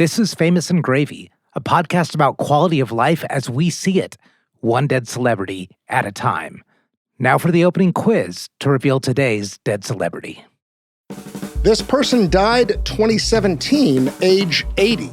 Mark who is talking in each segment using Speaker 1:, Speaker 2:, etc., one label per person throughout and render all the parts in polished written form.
Speaker 1: This is Famous and Gravy, a podcast about quality of life as we see it, one dead celebrity at a time. Now for the opening quiz to reveal today's dead celebrity.
Speaker 2: This person died 2017, age 80.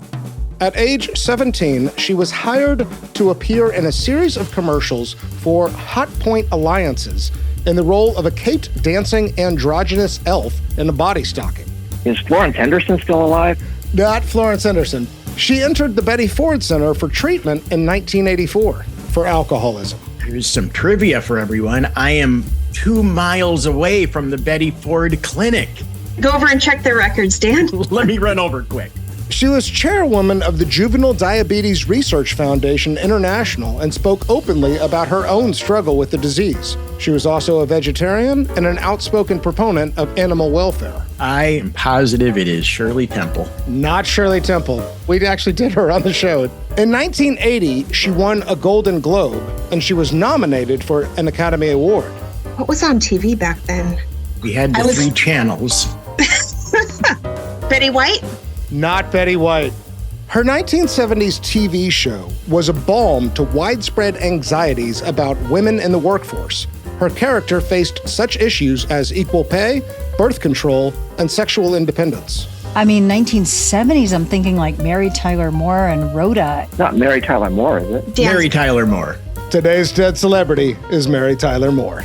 Speaker 2: At age 17, she was hired to appear in a series of commercials for Hotpoint Alliances in the role of a caped dancing androgynous elf in a body stocking.
Speaker 3: Is Florence Henderson still alive?
Speaker 2: Not Florence Henderson. She entered the Betty Ford Center for treatment in 1984 for alcoholism.
Speaker 4: Here's some trivia for everyone. I am 2 miles away from the Betty Ford Clinic.
Speaker 5: Go over and check their records, Dan.
Speaker 4: Let me run over quick.
Speaker 2: She was chairwoman of the Juvenile Diabetes Research Foundation International and spoke openly about her own struggle with the disease. She was also a vegetarian and an outspoken proponent of animal welfare.
Speaker 4: I am positive it is Shirley Temple.
Speaker 2: Not Shirley Temple. We actually did her on the show. In 1980, she won a Golden Globe, and she was nominated for an Academy Award.
Speaker 5: What was on TV back then?
Speaker 4: We had the 3 channels.
Speaker 5: Betty White?
Speaker 2: Not Betty White. Her 1970s TV show was a balm to widespread anxieties about women in the workforce. Her character faced such issues as equal pay, birth control, and sexual independence.
Speaker 6: I mean, 1970s, I'm thinking like Mary Tyler Moore and Rhoda.
Speaker 3: Not Mary Tyler Moore, is it?
Speaker 4: Mary Tyler Moore.
Speaker 2: Today's dead celebrity is Mary Tyler Moore.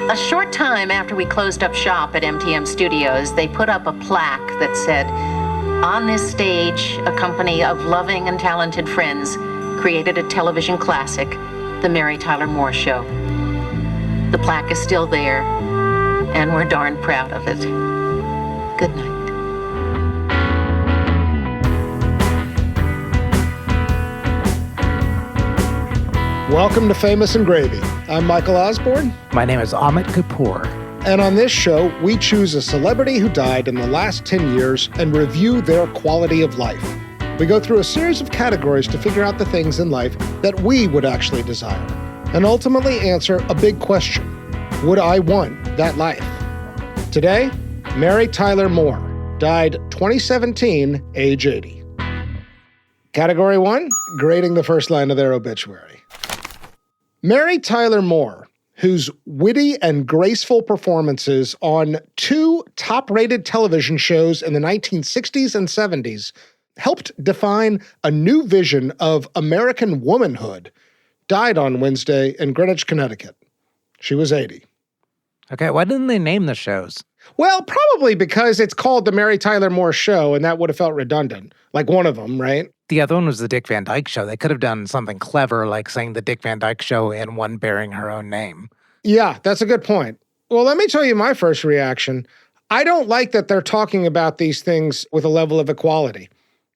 Speaker 7: A short time after we closed up shop at MTM Studios, they put up a plaque that said, "On this stage, a company of loving and talented friends created a television classic, The Mary Tyler Moore Show." The plaque is still there, and we're darn proud of it. Good night.
Speaker 2: Welcome to Famous and Gravy. I'm Michael Osborne.
Speaker 1: My name is Amit Kapoor.
Speaker 2: And on this show, we choose a celebrity who died in the last 10 years and review their quality of life. We go through a series of categories to figure out the things in life that we would actually desire, and ultimately answer a big question: would I want that life? Today, Mary Tyler Moore died 2017, age 80. Category 1, grading the first line of their obituary. Mary Tyler Moore, whose witty and graceful performances on 2 top-rated television shows in the 1960s and 70s helped define a new vision of American womanhood, died on Wednesday in Greenwich, Connecticut. She was 80.
Speaker 1: Okay, why didn't they name the shows?
Speaker 2: Well, probably because it's called The Mary Tyler Moore Show, and that would have felt redundant. Like one of them, right?
Speaker 1: The other one was The Dick Van Dyke Show. They could have done something clever like saying The Dick Van Dyke Show and one bearing her own name.
Speaker 2: Yeah, that's a good point. Well, let me tell you my first reaction. I don't like that they're talking about these things with a level of equality.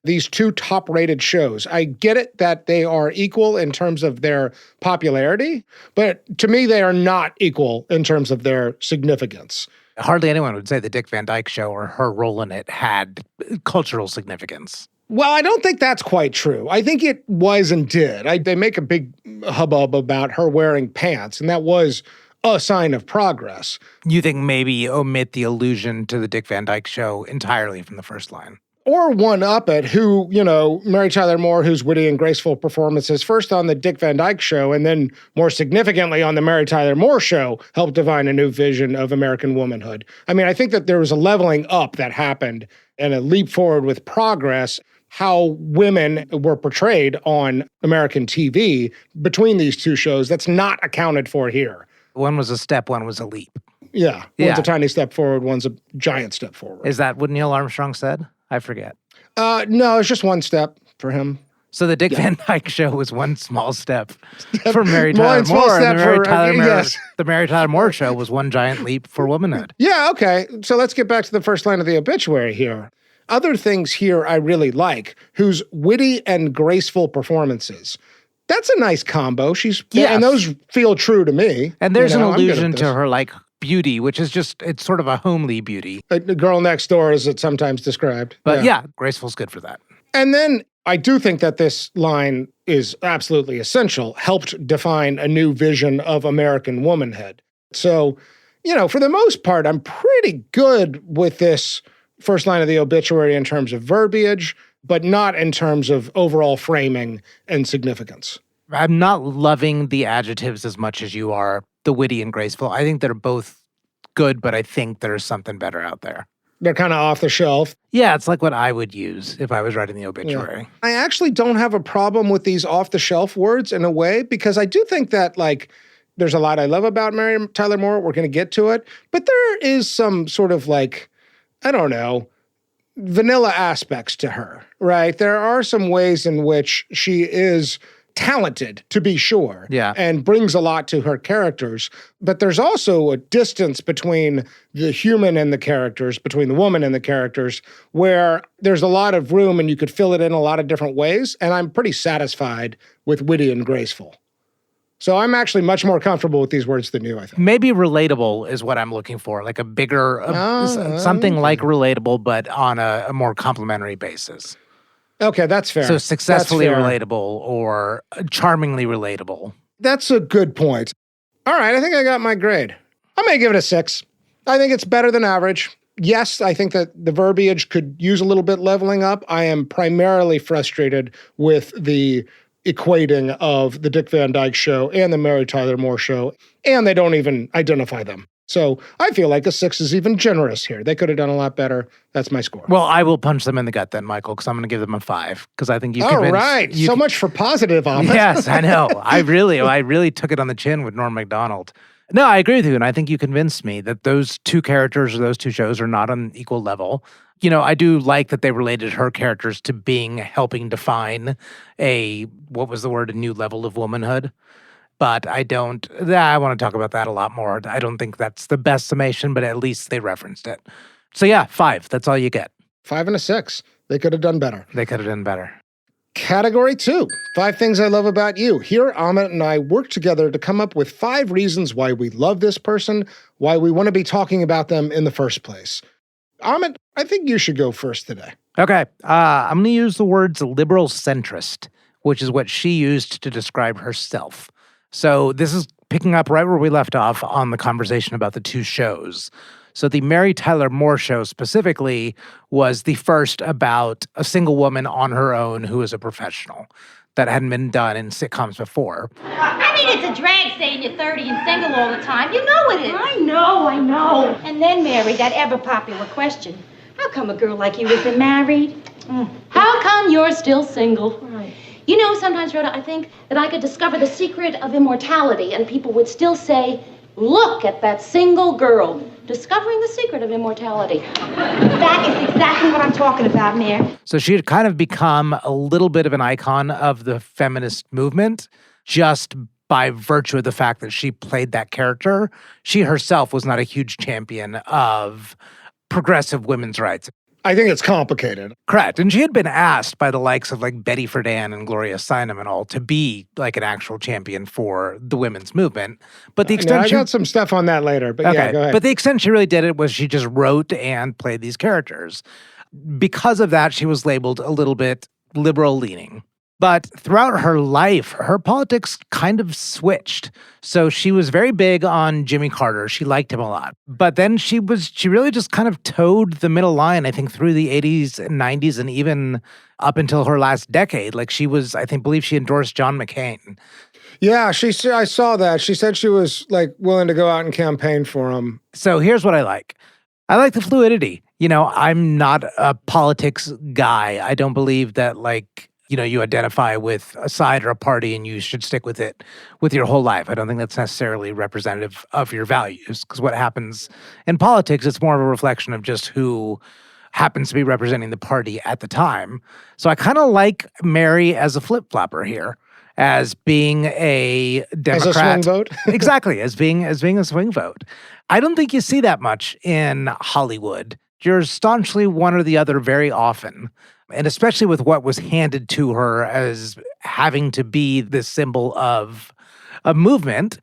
Speaker 2: These 2 top-rated shows. I get it that they are equal in terms of their popularity, but to me, they are not equal in terms of their significance.
Speaker 1: Hardly anyone would say The Dick Van Dyke Show or her role in it had cultural significance.
Speaker 2: Well, I don't think that's quite true. I think it was and did. They make a big hubbub about her wearing pants, and that was a sign of progress.
Speaker 1: You think maybe omit the allusion to The Dick Van Dyke Show entirely from the first line?
Speaker 2: Or one-up it who, Mary Tyler Moore, whose witty and graceful performances first on the Dick Van Dyke Show and then more significantly on the Mary Tyler Moore Show helped define a new vision of American womanhood. I mean, I think that there was a leveling up that happened and a leap forward with progress, how women were portrayed on American TV between these 2 shows. That's not accounted for here.
Speaker 1: One was a step, one was a leap.
Speaker 2: Yeah. One's a tiny step forward, one's a giant step forward.
Speaker 1: Is that what Neil Armstrong said? I forget.
Speaker 2: No, it's just one step for him.
Speaker 1: So the Dick Van Dyke Show was one small step for Mary Tyler Moore, and the Mary Tyler Moore Show was one giant leap for womanhood.
Speaker 2: Yeah, okay. So let's get back to the first line of the obituary here. Other things here I really like, whose witty and graceful performances. That's a nice combo. And those feel true to me.
Speaker 1: And there's an allusion to her, like, beauty, which is just, it's sort of a homely beauty.
Speaker 2: The girl next door, as it's sometimes described.
Speaker 1: But yeah, graceful's good for that.
Speaker 2: And then I do think that this line is absolutely essential, helped define a new vision of American womanhood. So, for the most part, I'm pretty good with this first line of the obituary in terms of verbiage, but not in terms of overall framing and significance.
Speaker 1: I'm not loving the adjectives as much as you are, the witty and graceful. I think they're both good, but I think there's something better out there.
Speaker 2: They're kind of off the shelf.
Speaker 1: Yeah, it's like what I would use if I was writing the obituary.
Speaker 2: Yeah. I actually don't have a problem with these off the shelf words in a way, because I do think that there's a lot I love about Mary Tyler Moore. We're going to get to it. But there is some sort of vanilla aspects to her, right? There are some ways in which she is talented, to be sure, and brings a lot to her characters. But there's also a distance between the human and the characters, between the woman and the characters, where there's a lot of room and you could fill it in a lot of different ways. And I'm pretty satisfied with witty and graceful. So I'm actually much more comfortable with these words than you, I think.
Speaker 1: Maybe relatable is what I'm looking for, like a bigger, something like relatable, but on a more complimentary basis.
Speaker 2: Okay, that's fair.
Speaker 1: So successfully relatable or charmingly relatable.
Speaker 2: That's a good point. All right, I think I got my grade. I may give it a 6. I think it's better than average. Yes, I think that the verbiage could use a little bit leveling up. I am primarily frustrated with the equating of the Dick Van Dyke Show and the Mary Tyler Moore Show, and they don't even identify them. So I feel like a 6 is even generous here. They could have done a lot better. That's my score.
Speaker 1: Well, I will punch them in the gut then, Michael, because I'm going to give them a 5, because I think you convinced...
Speaker 2: All right. So much for positive, Ahmed.
Speaker 1: Yes, I know. I really took it on the chin with Norm Macdonald. No, I agree with you, and I think you convinced me that those two characters or those two shows are not on equal level. I do like that they related her characters to helping define a new level of womanhood. But I want to talk about that a lot more. I don't think that's the best summation, but at least they referenced it. So yeah, 5. That's all you get.
Speaker 2: 5 and a 6. They could have done better.
Speaker 3: Category 2, 5 things I love about you. Here, Ahmed and I work together to come up with 5 reasons why we love this person, why we want to be talking about them in the first place. Ahmed, I think you should go first today.
Speaker 1: Okay. I'm going to use the words liberal centrist, which is what she used to describe herself. So this is picking up right where we left off on the conversation about the two shows. So the Mary Tyler Moore Show specifically was the first about a single woman on her own who is a professional. That hadn't been done in sitcoms before.
Speaker 8: I mean, it's a drag saying you're 30 and single all the time. You know it is. I know. And then, Mary, that ever-popular question. How come a girl like you isn't married? How come you're still single? Right. Sometimes, Rhoda, I think that I could discover the secret of immortality, and people would still say, look at that single girl, discovering the secret of immortality. That is exactly what I'm talking about, Mary.
Speaker 1: So she had kind of become a little bit of an icon of the feminist movement just by virtue of the fact that she played that character. She herself was not a huge champion of progressive women's rights.
Speaker 2: I think it's complicated.
Speaker 1: Correct. And she had been asked by the likes of Betty Friedan and Gloria Steinem and all to be an actual champion for the women's movement. But the extent
Speaker 2: I got some stuff on that later, but yeah, go ahead.
Speaker 1: But the extent she really did it was she just wrote and played these characters. Because of that, she was labeled a little bit liberal leaning. But throughout her life, her politics kind of switched. So she was very big on Jimmy Carter. She liked him a lot. But then she really just kind of towed the middle line, I think, through the 80s and 90s and even up until her last decade. Believe she endorsed John McCain.
Speaker 2: Yeah, I saw that. She said she was willing to go out and campaign for him.
Speaker 1: So here's what I like. I like the fluidity. I'm not a politics guy. I don't believe that you identify with a side or a party and you should stick with it with your whole life. I don't think that's necessarily representative of your values, because what happens in politics, it's more of a reflection of just who happens to be representing the party at the time. So I kind of like Mary as a flip-flopper here, as being a Democrat.
Speaker 2: As a swing vote?
Speaker 1: Exactly, as being a swing vote. I don't think you see that much in Hollywood. You're staunchly one or the other very often. And especially with what was handed to her as having to be the symbol of a movement,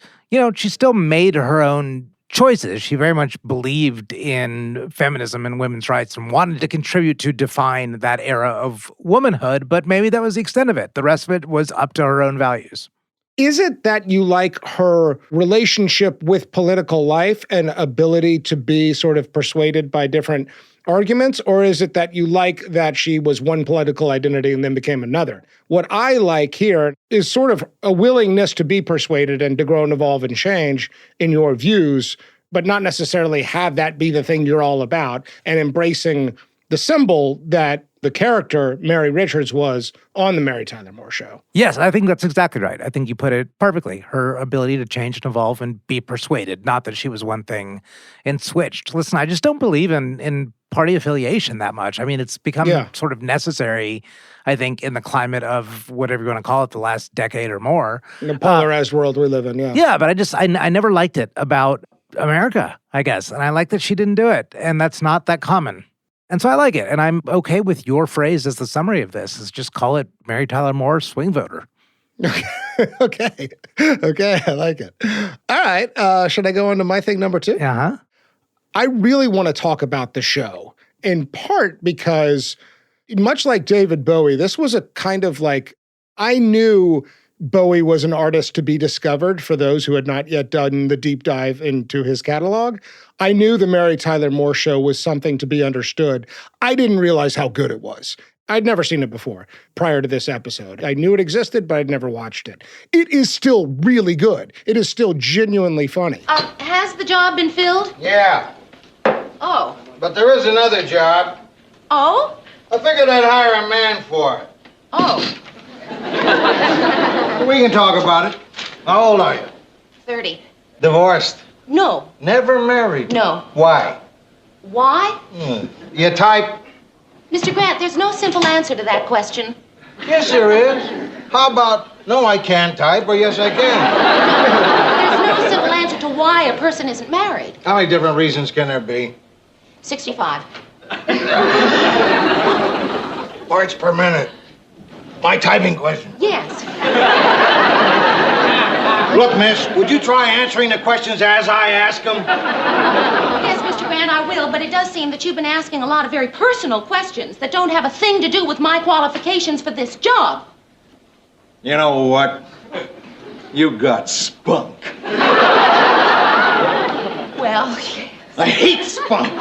Speaker 1: she still made her own choices. She very much believed in feminism and women's rights and wanted to contribute to define that era of womanhood, but maybe that was the extent of it. The rest of it was up to her own values.
Speaker 2: Is it that you like her relationship with political life and ability to be sort of persuaded by different arguments, or is it that you like that she was one political identity and then became another? What I like here is sort of a willingness to be persuaded and to grow and evolve and change in your views, but not necessarily have that be the thing you're all about, and embracing the symbol that the character Mary Richards was on the Mary Tyler Moore Show.
Speaker 1: Yes, I think that's exactly right. I think you put it perfectly. Her ability to change and evolve and be persuaded, not that she was one thing and switched. Listen, I just don't believe in party affiliation that much. I mean, it's become sort of necessary, I think, in the climate of whatever you want to call it, the last decade or more.
Speaker 2: The polarized world we live in,
Speaker 1: Yeah, but I never liked it about America, I guess. And I like that she didn't do it. And that's not that common. And so I like it. And I'm okay with your phrase as the summary of this, is just call it Mary Tyler Moore swing voter.
Speaker 2: Okay, I like it. All right, should I go on to my thing number 2?
Speaker 1: Uh-huh.
Speaker 2: I really want to talk about the show, in part because, much like David Bowie, this was a kind of like, I knew Bowie was an artist to be discovered for those who had not yet done the deep dive into his catalog. I knew the Mary Tyler Moore Show was something to be understood. I didn't realize how good it was. I'd never seen it before prior to this episode. I knew it existed, but I'd never watched it. It is still really good. It is still genuinely funny.
Speaker 8: Has the job been filled?
Speaker 9: Yeah.
Speaker 8: Oh.
Speaker 9: But there is another job.
Speaker 8: Oh?
Speaker 9: I figured I'd hire a man for it.
Speaker 8: Oh.
Speaker 9: We can talk about it. How old are you?
Speaker 8: 30.
Speaker 9: Divorced?
Speaker 8: No.
Speaker 9: Never married?
Speaker 8: No.
Speaker 9: Why?
Speaker 8: Why?
Speaker 9: You type?
Speaker 8: Mr. Grant, there's no simple answer to that question.
Speaker 9: Yes, there is. How about, no, I can't type, or yes, I can?
Speaker 8: There's no simple answer to why a person isn't married.
Speaker 9: How many different reasons can there be?
Speaker 8: 65.
Speaker 9: Words per minute. My typing question.
Speaker 8: Yes.
Speaker 9: Look, miss, would you try answering the questions as I ask them?
Speaker 8: Yes, Mr. Grant, I will, but it does seem that you've been asking a lot of very personal questions that don't have a thing to do with my qualifications for this job.
Speaker 9: You know what? You got spunk.
Speaker 8: Well, yes.
Speaker 9: I hate spunk.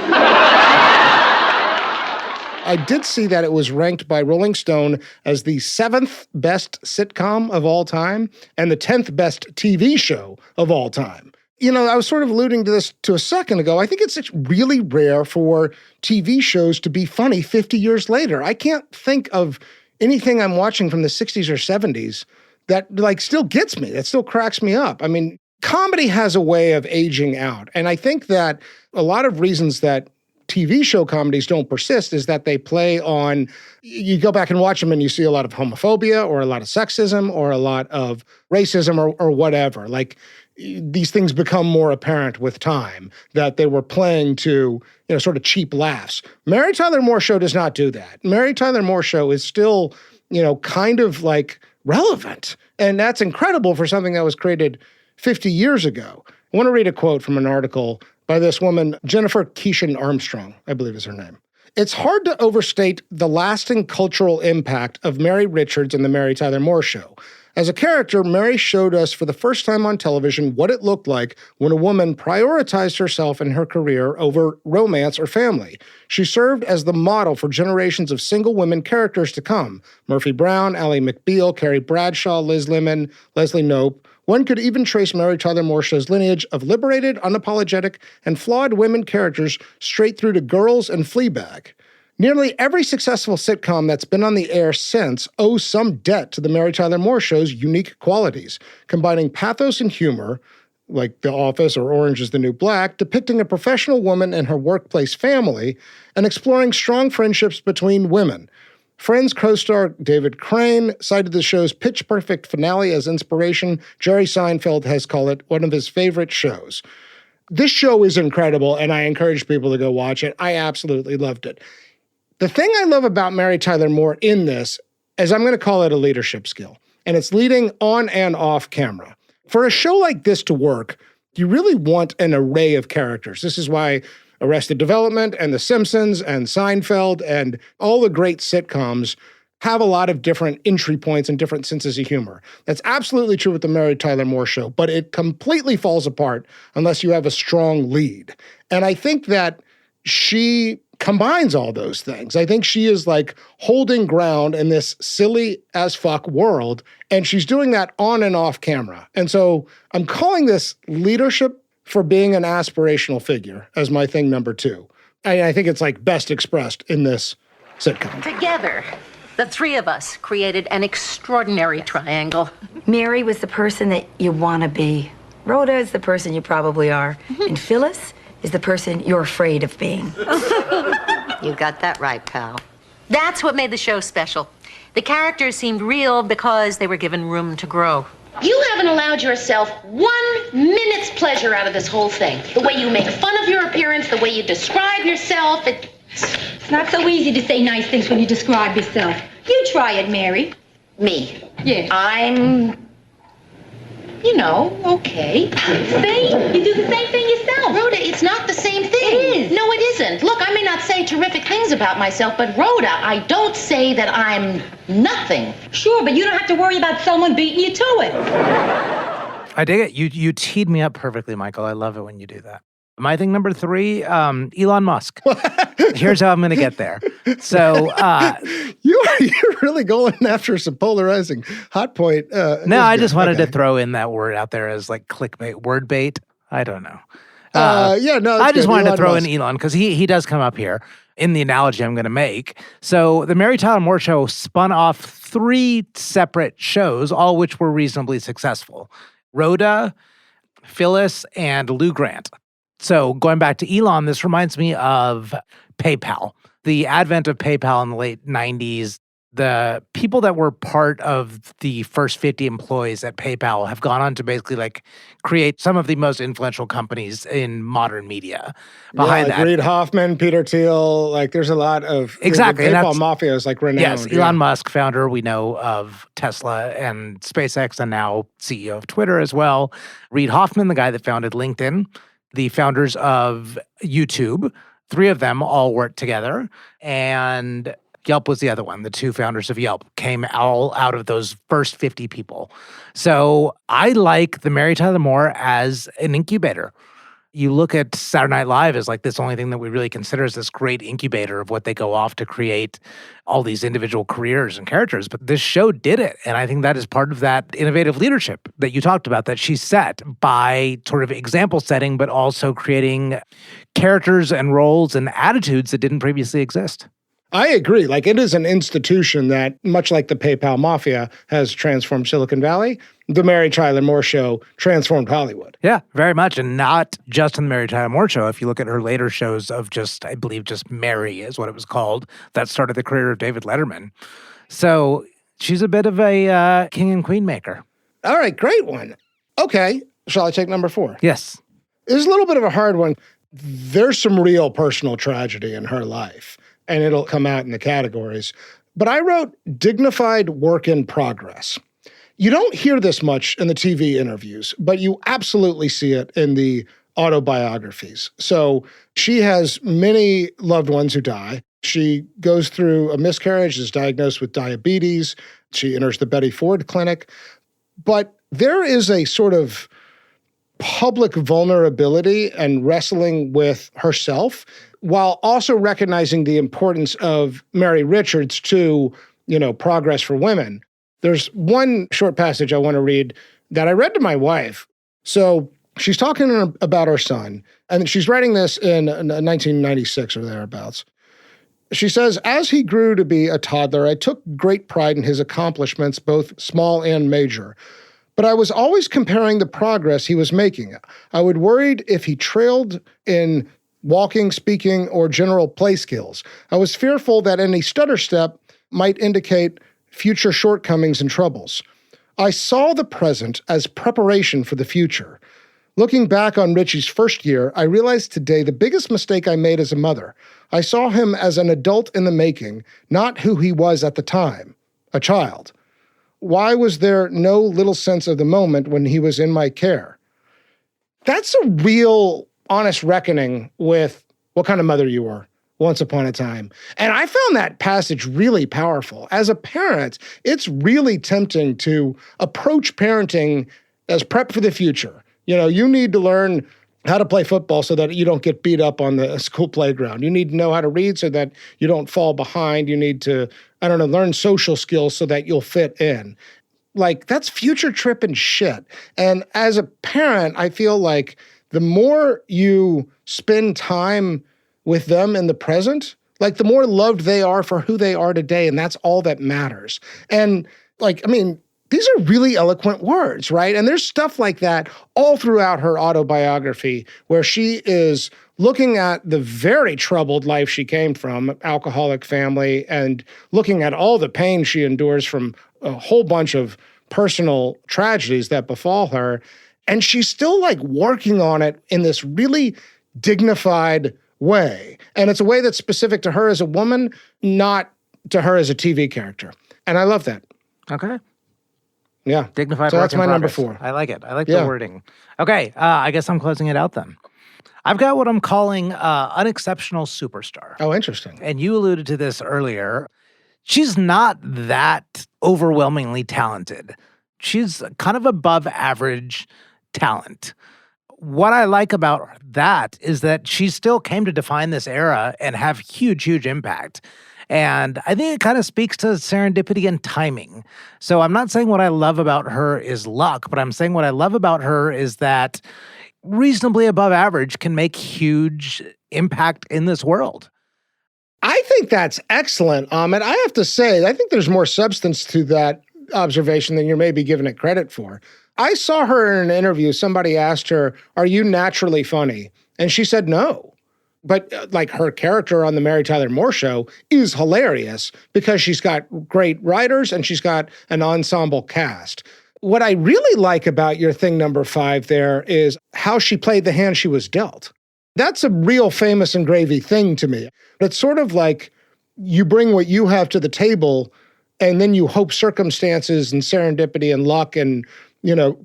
Speaker 2: I did see that it was ranked by Rolling Stone as the 7th best sitcom of all time and the 10th best TV show of all time. You know, I was sort of alluding to this to a second ago. I think it's really rare for TV shows to be funny 50 years later. I can't think of anything I'm watching from the 60s or 70s that like still gets me, that still cracks me up. I mean, comedy has a way of aging out. And I think that a lot of reasons that TV show comedies don't persist is that they play on, you go back and watch them and you see a lot of homophobia or a lot of sexism or a lot of racism or whatever. Like these things become more apparent with time, that they were playing to, you know, sort of cheap laughs. Mary Tyler Moore Show does not do that. Mary Tyler Moore Show is still, you know, kind of like relevant. And that's incredible for something that was created 50 years ago. I want to read a quote from an article by this woman, Jennifer Keeshan Armstrong, I believe is her name. It's hard to overstate the lasting cultural impact of Mary Richards and the Mary Tyler Moore Show. As a character, Mary showed us for the first time on television what it looked like when a woman prioritized herself and her career over romance or family. She served as the model for generations of single women characters to come. Murphy Brown, Ally McBeal, Carrie Bradshaw, Liz Lemon, Leslie Knope. One could even trace Mary Tyler Moore Show's lineage of liberated, unapologetic, and flawed women characters straight through to Girls and Fleabag. Nearly every successful sitcom that's been on the air since owes some debt to the Mary Tyler Moore Show's unique qualities, combining pathos and humor, like The Office or Orange is the New Black, depicting a professional woman and her workplace family, and exploring strong friendships between women. Friends co-star David Crane cited the show's pitch-perfect finale as inspiration. Jerry Seinfeld has called it one of his favorite shows. This show is incredible, and I encourage people to go watch it. I absolutely loved it. The thing I love about Mary Tyler Moore in this is I'm going to call it a leadership skill, and it's leading on and off camera. For a show like this to work, You really want an array of characters. This is why Arrested Development and The Simpsons and Seinfeld and all the great sitcoms have a lot of different entry points and different senses of humor. That's absolutely true with the Mary Tyler Moore Show, but it completely falls apart unless you have a strong lead. And I think that she combines all those things. I think she is like holding ground in this silly as fuck world, and she's doing that on and off camera. And so I'm calling this leadership for being an aspirational figure as my thing number 2. I think it's like best expressed in this sitcom.
Speaker 7: Together, the three of us created an extraordinary triangle.
Speaker 10: Mary was the person that you want to be. Rhoda is the person you probably are. And Phyllis is the person you're afraid of being.
Speaker 7: You got that right, pal. That's what made the show special. The characters seemed real because they were given room to grow.
Speaker 8: You haven't allowed yourself 1 minute's pleasure out of this whole thing. The way you make fun of your appearance, the way you describe yourself. It's not so easy to say nice things when you describe yourself. You try it, Mary.
Speaker 7: Me?
Speaker 8: Yeah.
Speaker 7: I'm, okay.
Speaker 8: See? You do the same thing yourself.
Speaker 7: Rhoda, it's not the same thing.
Speaker 8: It is.
Speaker 7: No, it isn't. Look, I may not say terrific things about myself, but Rhoda, I don't say that I'm nothing.
Speaker 8: Sure, but you don't have to worry about someone beating you to it.
Speaker 1: I dig it. You teed me up perfectly, Michael. I love it when you do that. My thing number 3, Elon Musk. Here's how I'm going to get there. So
Speaker 2: You're really going after some polarizing Hotpoint.
Speaker 1: No, I just wanted to throw in that word out there as like clickbait, word bait. I don't know.
Speaker 2: I
Speaker 1: just wanted
Speaker 2: Elon
Speaker 1: to throw
Speaker 2: Musk.
Speaker 1: in Elon because he does come up here in the analogy I'm going to make. So the Mary Tyler Moore Show spun off 3 separate shows, all which were reasonably successful. Rhoda, Phyllis, and Lou Grant. So going back to Elon, this reminds me of PayPal. The advent of PayPal in the late 90s, the people that were part of the first 50 employees at PayPal have gone on to basically like create some of the most influential companies in modern media. Behind
Speaker 2: like
Speaker 1: that,
Speaker 2: Reid Hoffman, Peter Thiel, like there's a lot of
Speaker 1: exactly.
Speaker 2: The PayPal mafia is like renowned.
Speaker 1: Yes, Elon Musk, founder we know of Tesla and SpaceX, and now CEO of Twitter as well. Reid Hoffman, the guy that founded LinkedIn, the founders of YouTube. 3 of them all worked together, and Yelp was the other one. The 2 founders of Yelp came all out of those first 50 people. So I like the Mary Tyler Moore as an incubator. You look at Saturday Night Live as like this only thing that we really consider as this great incubator of what they go off to create all these individual careers and characters. But this show did it. And I think that is part of that innovative leadership that you talked about that she set by sort of example setting, but also creating characters and roles and attitudes that didn't previously exist.
Speaker 2: I agree. Like it is an institution that, much like the PayPal mafia has transformed Silicon Valley, the Mary Tyler Moore Show transformed Hollywood.
Speaker 1: Yeah, very much. And not just in the Mary Tyler Moore Show. If you look at her later shows of just, I believe just Mary is what it was called, that started the career of David Letterman. So she's a bit of a king and queen maker.
Speaker 2: All right, great one. Okay, shall I take number 4?
Speaker 1: Yes.
Speaker 2: This is a little bit of a hard one. There's some real personal tragedy in her life, and it'll come out in the categories. But I wrote dignified work in progress. You don't hear this much in the TV interviews, but you absolutely see it in the autobiographies. So she has many loved ones who die. She goes through a miscarriage, is diagnosed with diabetes. She enters the Betty Ford Clinic. But there is a sort of public vulnerability and wrestling with herself, while also recognizing the importance of Mary Richards to, progress for women. There's one short passage I want to read that I read to my wife. So she's talking about her son, and she's writing this in 1996 or thereabouts. She says, "As he grew to be a toddler, I took great pride in his accomplishments, both small and major. But I was always comparing the progress he was making. I would worried if he trailed in walking, speaking, or general play skills. I was fearful that any stutter step might indicate future shortcomings and troubles. I saw the present as preparation for the future. Looking back on Richie's first year, I realized today the biggest mistake I made as a mother. I saw him as an adult in the making, not who he was at the time, a child. Why was there no little sense of the moment when he was in my care?" That's a real honest reckoning with what kind of mother you were once upon a time. And I found that passage really powerful. As a parent, it's really tempting to approach parenting as prep for the future. You need to learn how to play football so that you don't get beat up on the school playground. You need to know how to read so that you don't fall behind. You need to, learn social skills so that you'll fit in. Like, that's future tripping shit. And as a parent, I feel like the more you spend time with them in the present, like the more loved they are for who they are today. And that's all that matters. And these are really eloquent words, right? And there's stuff like that all throughout her autobiography where she is looking at the very troubled life she came from, alcoholic family, and looking at all the pain she endures from a whole bunch of personal tragedies that befall her. And she's still like working on it in this really dignified way. And it's a way that's specific to her as a woman, not to her as a TV character. And I love that.
Speaker 1: Okay.
Speaker 2: Yeah.
Speaker 1: Dignified
Speaker 2: so
Speaker 1: work
Speaker 2: that's
Speaker 1: in
Speaker 2: my
Speaker 1: progress.
Speaker 2: number 4.
Speaker 1: I like it. I like the wording. Okay. I guess I'm closing it out then. I've got what I'm calling unexceptional superstar.
Speaker 2: Oh, interesting.
Speaker 1: And you alluded to this earlier. She's not that overwhelmingly talented. She's kind of above average talent. What I like about that is that she still came to define this era and have huge, huge impact. And I think it kind of speaks to serendipity and timing. So I'm not saying what I love about her is luck, but I'm saying what I love about her is that reasonably above average can make huge impact in this world.
Speaker 2: I think that's excellent, Amit. I have to say, I think there's more substance to that observation than you're maybe giving it credit for. I saw her in an interview. Somebody asked her, "Are you naturally funny?" And she said no. But like her character on the Mary Tyler Moore Show is hilarious because she's got great writers and she's got an ensemble cast. What I really like about your thing number 5 there is how she played the hand she was dealt. That's a real famous and gravy thing to me. It's sort of like you bring what you have to the table and then you hope circumstances and serendipity and luck and,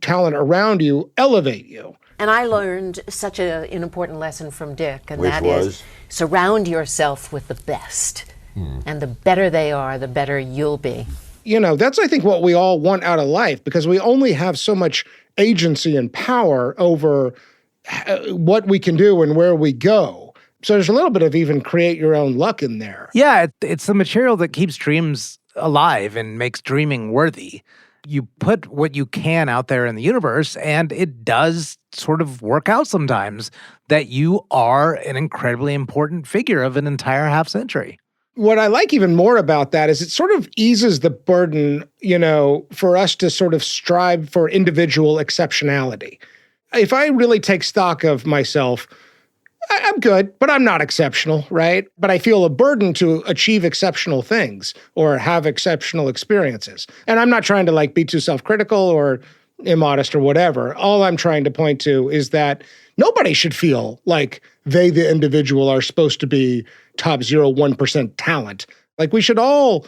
Speaker 2: talent around you elevate you.
Speaker 11: And I learned such an important lesson from Dick, and
Speaker 12: Which
Speaker 11: that
Speaker 12: was?
Speaker 11: is surround yourself with the best. And the better they are, the better you'll be.
Speaker 2: That's, I think, what we all want out of life because we only have so much agency and power over what we can do and where we go. So there's a little bit of even create your own luck in there.
Speaker 1: Yeah, it's the material that keeps dreams alive and makes dreaming worthy. You put what you can out there in the universe, and it does sort of work out sometimes that you are an incredibly important figure of an entire half century.
Speaker 2: What I like even more about that is it sort of eases the burden, for us to sort of strive for individual exceptionality. If I really take stock of myself, I'm good, but I'm not exceptional, right? But I feel a burden to achieve exceptional things or have exceptional experiences. And I'm not trying to be too self-critical or immodest or whatever. All I'm trying to point to is that nobody should feel like they, the individual, are supposed to be top 0.1% talent. Like, we should all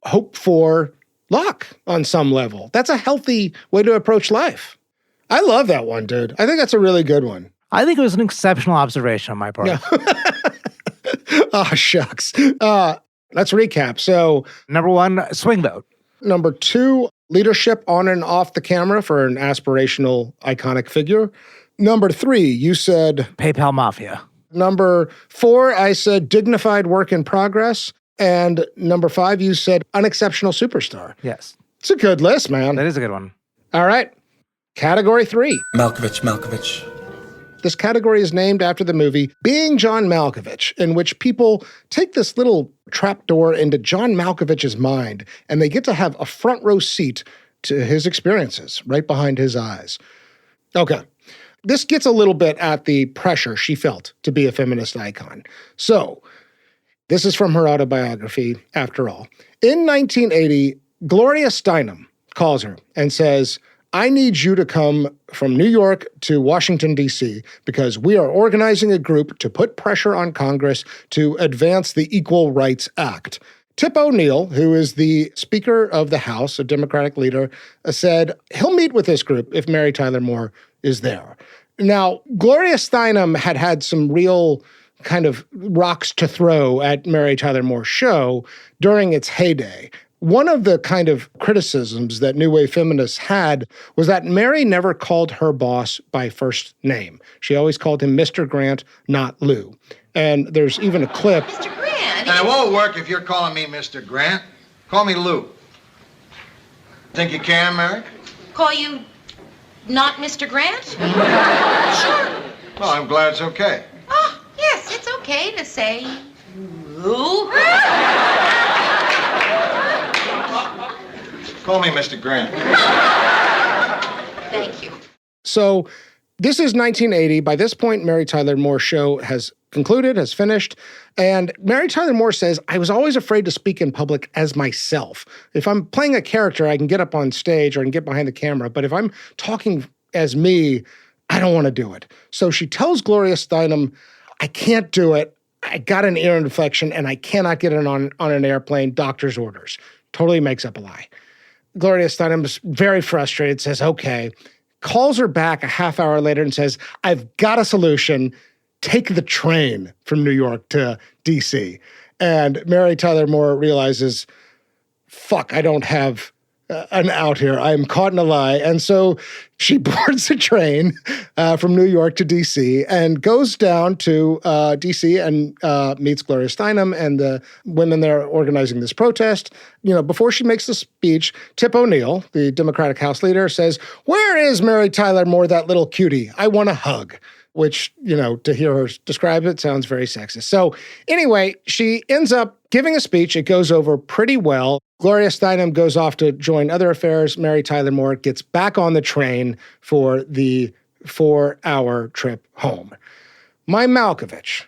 Speaker 2: hope for luck on some level. That's a healthy way to approach life. I love that one, dude. I think that's a really good one.
Speaker 1: I think it was an exceptional observation on my part.
Speaker 2: Yeah. Oh, shucks. Let's recap. So,
Speaker 1: number 1, swing vote.
Speaker 2: Number 2, leadership on and off the camera for an aspirational, iconic figure. Number 3, you said
Speaker 1: PayPal Mafia.
Speaker 2: Number 4, I said dignified work in progress. And number 5, you said unexceptional superstar.
Speaker 1: Yes.
Speaker 2: It's a good list, man.
Speaker 1: That is a good one.
Speaker 2: All right. Category 3.
Speaker 12: Malkovich.
Speaker 2: This category is named after the movie Being John Malkovich, in which people take this little trapdoor into John Malkovich's mind, and they get to have a front row seat to his experiences right behind his eyes. Okay. This gets a little bit at the pressure she felt to be a feminist icon. So, this is from her autobiography, after all. In 1980, Gloria Steinem calls her and says, "I need you to come from New York to Washington, D.C., because we are organizing a group to put pressure on Congress to advance the Equal Rights Act." Tip O'Neill, who is the Speaker of the House, a Democratic leader, said he'll meet with this group if Mary Tyler Moore is there. Now, Gloria Steinem had some real kind of rocks to throw at Mary Tyler Moore's show during its heyday. One of the kind of criticisms that New Wave feminists had was that Mary never called her boss by first name. She always called him Mr. Grant, not Lou. And there's even a clip.
Speaker 7: Mr. Grant.
Speaker 9: And it won't work if you're calling me Mr. Grant. Call me Lou. Think you can, Mary?
Speaker 7: Call you not Mr. Grant? Sure.
Speaker 9: Well, I'm glad it's okay.
Speaker 7: Oh, yes, it's okay to say Lou.
Speaker 9: Call me Mr. Grant.
Speaker 7: Thank you.
Speaker 2: So this is 1980. By this point, Mary Tyler Moore's show has concluded, has finished. And Mary Tyler Moore says, I was always afraid to speak in public as myself. If I'm playing a character, I can get up on stage or I can get behind the camera. But if I'm talking as me, I don't want to do it. So she tells Gloria Steinem, I can't do it. I got an ear infection and I cannot get it on an airplane. Doctor's orders. Totally makes up a lie. Gloria Steinem is very frustrated, says, okay, calls her back a half hour later and says, I've got a solution. Take the train from New York to DC. And Mary Tyler Moore realizes, fuck, I don't have an out here. I am caught in a lie. And so she boards a train from New York to DC and goes down to DC and meets Gloria Steinem and the women there organizing this protest. You know, before she makes the speech, Tip O'Neill, the Democratic House leader, says, where is Mary Tyler Moore, that little cutie? I want a hug. Which, you know, to hear her describe it sounds very sexist. So anyway, she ends up giving a speech. It goes over pretty well. Gloria Steinem goes off to join other affairs. Mary Tyler Moore gets back on the train for the 4-hour trip home. My Malkovich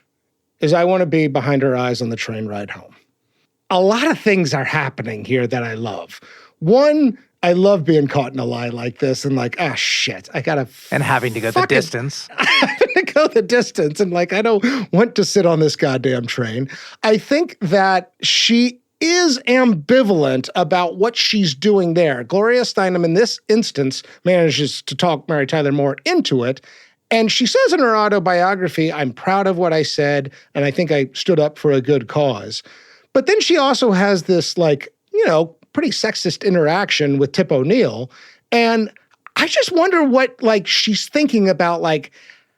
Speaker 2: is I want to be behind her eyes on the train ride home. A lot of things are happening here that I love. One, I love being caught in a lie like this and like, ah, shit, I gotta
Speaker 1: and having to go the distance.
Speaker 2: Having to go the distance and like, I don't want to sit on this goddamn train. I think that she is ambivalent about what she's doing there. Gloria Steinem in this instance manages to talk Mary Tyler Moore into it. And she says in her autobiography, I'm proud of what I said, and I think I stood up for a good cause. But then she also has this like, you know, pretty sexist interaction with Tip O'Neill. And I just wonder what like she's thinking about, like,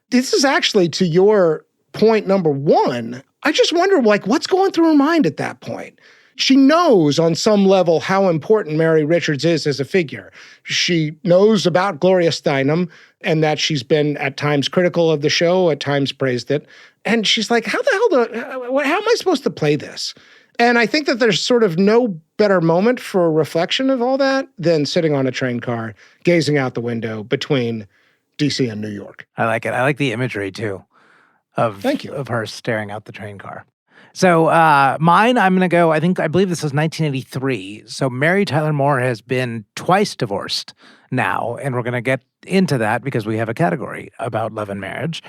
Speaker 2: this is actually to your point number one. I just wonder like what's going through her mind at that point. She knows on some level how important Mary Richards is as a figure. She knows about Gloria Steinem and that she's been at times critical of the show, at times praised it. And she's like, how am I supposed to play this? And I think that there's sort of no better moment for a reflection of all that than sitting on a train car, gazing out the window between DC and New York.
Speaker 1: I like it. I like the imagery, too, of her staring out the train car. So mine, I'm going to go, I believe this was 1983. So Mary Tyler Moore has been twice divorced now, and we're going to get into that because we have a category about love and marriage.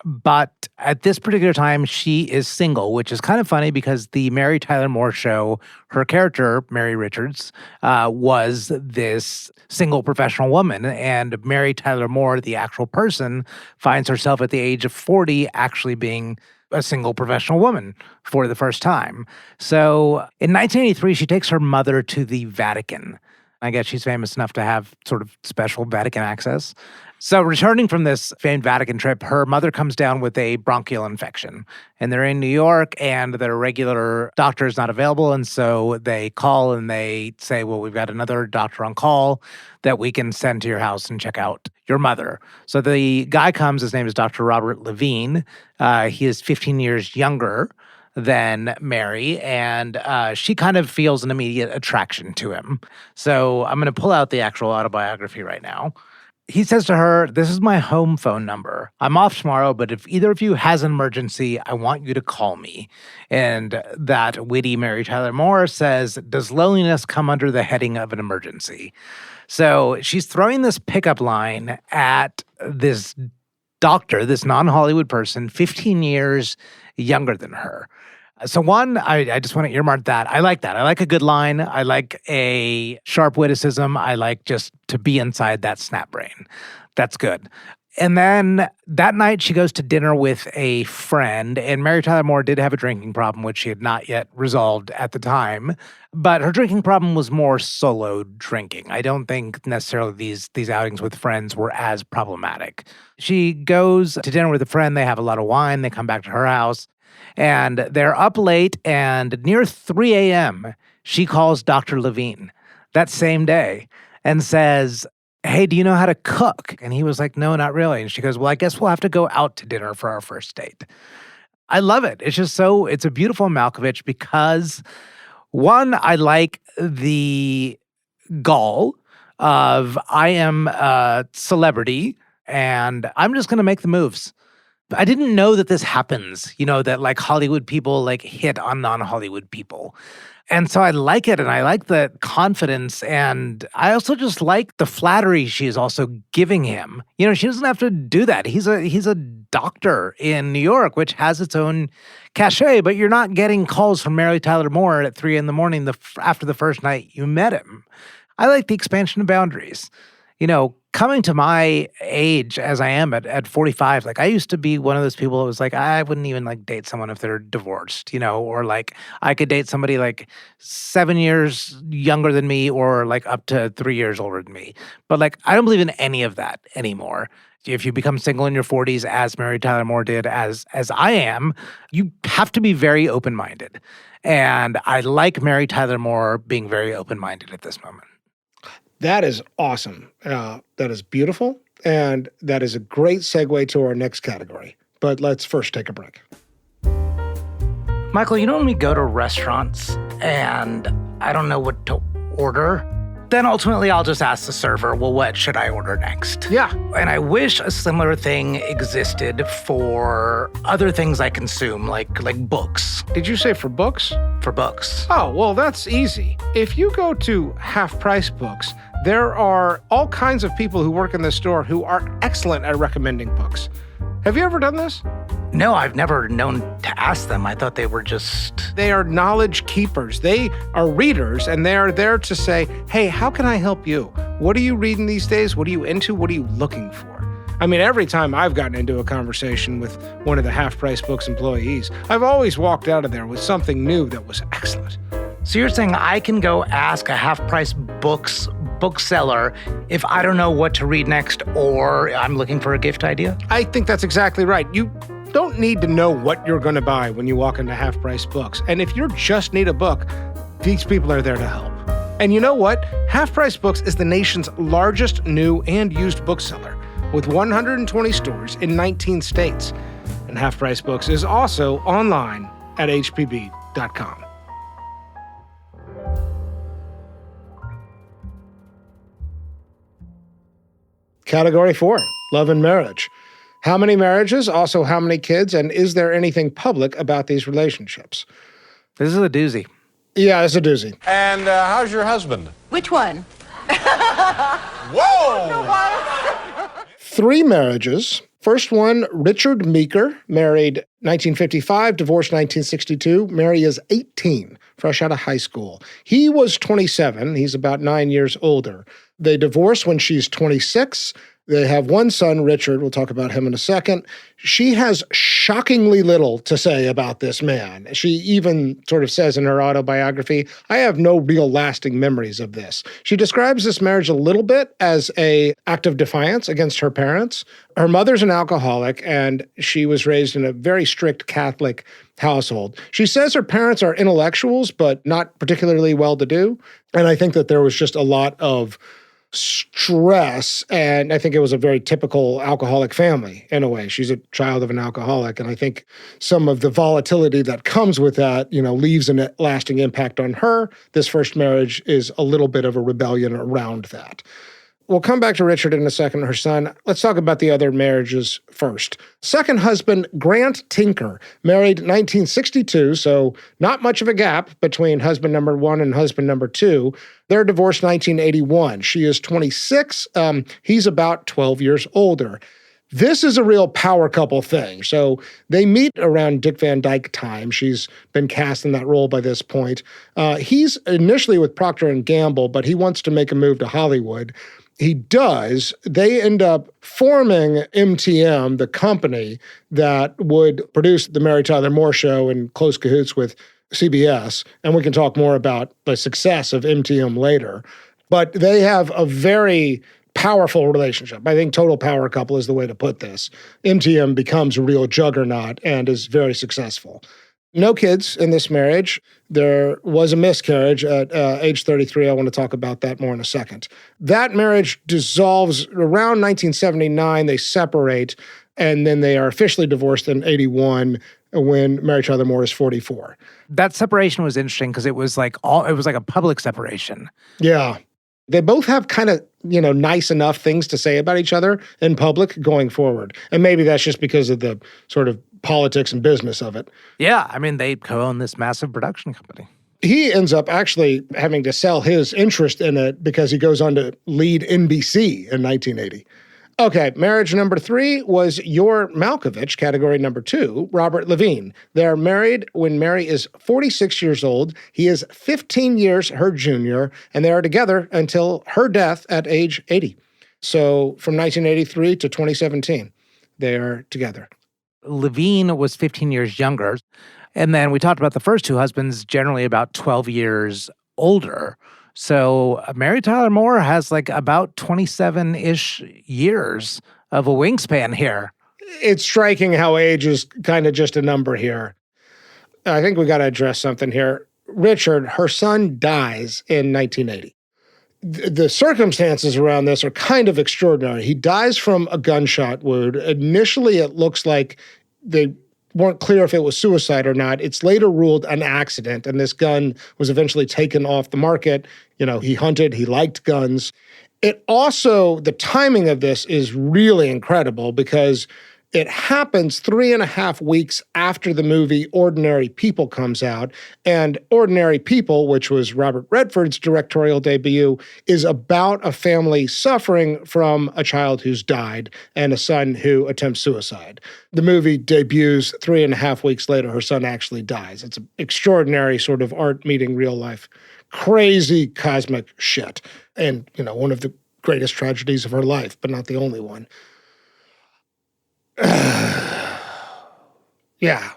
Speaker 1: But at this particular time, she is single, which is kind of funny because the Mary Tyler Moore show, her character, Mary Richards, was this single professional woman. And Mary Tyler Moore, the actual person, finds herself at the age of 40 actually being a single professional woman for the first time. So in 1983, she takes her mother to the Vatican. I guess she's famous enough to have sort of special Vatican access. So returning from this famed Vatican trip, her mother comes down with a bronchial infection. And they're in New York, and their regular doctor is not available. And so they call and they say, well, we've got another doctor on call that we can send to your house and check out your mother. So the guy comes, his name is Dr. Robert Levine. He is 15 years younger than Mary, and she kind of feels an immediate attraction to him. So I'm going to pull out the actual autobiography right now. He says to her, this is my home phone number. I'm off tomorrow, but if either of you has an emergency, I want you to call me. And that witty Mary Tyler Moore says, does loneliness come under the heading of an emergency? So she's throwing this pickup line at this doctor, this non-Hollywood person, 15 years younger than her. So one, I just want to earmark that. I like that. I like a good line. I like a sharp witticism. I like just to be inside that snap brain. That's good. And then that night she goes to dinner with a friend, and Mary Tyler Moore did have a drinking problem, which she had not yet resolved at the time. But her drinking problem was more solo drinking. I don't think necessarily these outings with friends were as problematic. She goes to dinner with a friend. They have a lot of wine. They come back to her house, and they're up late, and near 3 a.m., she calls Dr. Levine that same day and says, "Hey, do you know how to cook?" And he was like, "No, not really." And she goes, "Well, I guess we'll have to go out to dinner for our first date." I love it. It's just it's a beautiful Malkovich because, one, I like the gall of I am a celebrity and I'm just going to make the moves. I didn't know that this happens, that like Hollywood people like hit on non-Hollywood people. And so I like it, and I like the confidence, and I also just like the flattery she is also giving him. She doesn't have to do that. He's a doctor in New York, which has its own cachet, but you're not getting calls from Mary Tyler Moore at 3 a.m. After the first night you met him. I like the expansion of boundaries. Coming to my age as I am at 45, like I used to be one of those people that was like, I wouldn't even like date someone if they're divorced, or like I could date somebody like 7 years younger than me or like up to 3 years older than me. But like, I don't believe in any of that anymore. If you become single in your 40s, as Mary Tyler Moore did, as I am, you have to be very open-minded. And I like Mary Tyler Moore being very open-minded at this moment.
Speaker 2: That is awesome. That is beautiful. And that is a great segue to our next category. But let's first take a break.
Speaker 1: Michael, when we go to restaurants and I don't know what to order, then ultimately I'll just ask the server, well, what should I order next?
Speaker 2: Yeah.
Speaker 1: And I wish a similar thing existed for other things I consume, like books.
Speaker 2: Did you say for books?
Speaker 1: For books.
Speaker 2: Oh, well, that's easy. If you go to Half Price Books, there are all kinds of people who work in the store who are excellent at recommending books. Have you ever done this?
Speaker 1: No, I've never known to ask them. I thought they were just...
Speaker 2: They are knowledge keepers. They are readers, and they are there to say, hey, how can I help you? What are you reading these days? What are you into? What are you looking for? I mean, every time I've gotten into a conversation with one of the Half Price Books employees, I've always walked out of there with something new that was excellent.
Speaker 1: So you're saying I can go ask a Half Price Books bookseller if I don't know what to read next or I'm looking for a gift idea?
Speaker 2: I think that's exactly right. You don't need to know what you're going to buy when you walk into Half Price Books. And if you just need a book, these people are there to help. And you know what? Half Price Books is the nation's largest new and used bookseller with 120 stores in 19 states. And Half Price Books is also online at hpb.com. Category 4, love and marriage. How many marriages? Also, how many kids? And is there anything public about these relationships?
Speaker 1: This is a doozy.
Speaker 2: Yeah, it's a doozy.
Speaker 12: And how's your husband?
Speaker 13: Which one?
Speaker 12: Whoa!
Speaker 2: 3 marriages. First one, Richard Meeker, married 1955, divorced 1962. Mary is 18, fresh out of high school. He was 27. He's about 9 years older. They divorce when she's 26. They have one son, Richard. We'll talk about him in a second. She has shockingly little to say about this man. She even sort of says in her autobiography, I have no real lasting memories of this. She describes this marriage a little bit as an act of defiance against her parents. Her mother's an alcoholic, and she was raised in a very strict Catholic household. She says her parents are intellectuals, but not particularly well-to-do. And I think that there was just a lot of stress, and I think it was a very typical alcoholic family in a way. She's a child of an alcoholic, and I think some of the volatility that comes with that, leaves a lasting impact on her. This first marriage is a little bit of a rebellion around that. We'll come back to Richard in a second, her son. Let's talk about the other marriages first. Second husband, Grant Tinker, married 1962, so not much of a gap between husband number 1 and husband number 2. They're divorced 1981. She is 26. He's about 12 years older. This is a real power couple thing. So they meet around Dick Van Dyke time. She's been cast in that role by this point. He's initially with Procter & Gamble, but he wants to make a move to Hollywood. he does, they end up forming MTM, the company that would produce the Mary Tyler Moore Show in close cahoots with CBS. And we can talk more about the success of MTM later. But they have a very powerful relationship. I think total power couple is the way to put this. MTM becomes a real juggernaut and is very successful. No kids in this marriage. There was a miscarriage at age 33. I want to talk about that more in a second. That marriage dissolves around 1979. They separate, and then they are officially divorced in 81 when Mary Tyler Moore is 44.
Speaker 1: That separation was interesting because it was like a public separation.
Speaker 2: Yeah. They both have kind of, nice enough things to say about each other in public going forward. And maybe that's just because of the sort of politics and business of it.
Speaker 1: Yeah, I mean, they co-own this massive production company.
Speaker 2: He ends up actually having to sell his interest in it because he goes on to lead NBC in 1980. Okay, marriage number 3 was Yor Malkovich, category number 2, Robert Levine. They're married when Mary is 46 years old. He is 15 years her junior, and they are together until her death at age 80. So from 1983 to 2017, they are together.
Speaker 1: Levine was 15 years younger. And then we talked about the first two husbands, generally about 12 years older. So Mary Tyler Moore has like about 27-ish years of a wingspan here.
Speaker 2: It's striking how age is kind of just a number here. I think we got to address something here. Richard, her son, dies in 1980. The circumstances around this are kind of extraordinary. He dies from a gunshot wound. Initially, it looks like they weren't clear if it was suicide or not. It's later ruled an accident, and this gun was eventually taken off the market. He hunted, he liked guns. It also, the timing of this is really incredible because it happens 3.5 weeks after the movie Ordinary People comes out. And Ordinary People, which was Robert Redford's directorial debut, is about a family suffering from a child who's died and a son who attempts suicide. The movie debuts 3.5 weeks later. Her son actually dies. It's an extraordinary sort of art meeting real life. Crazy cosmic shit. And, one of the greatest tragedies of her life, but not the only one. Yeah.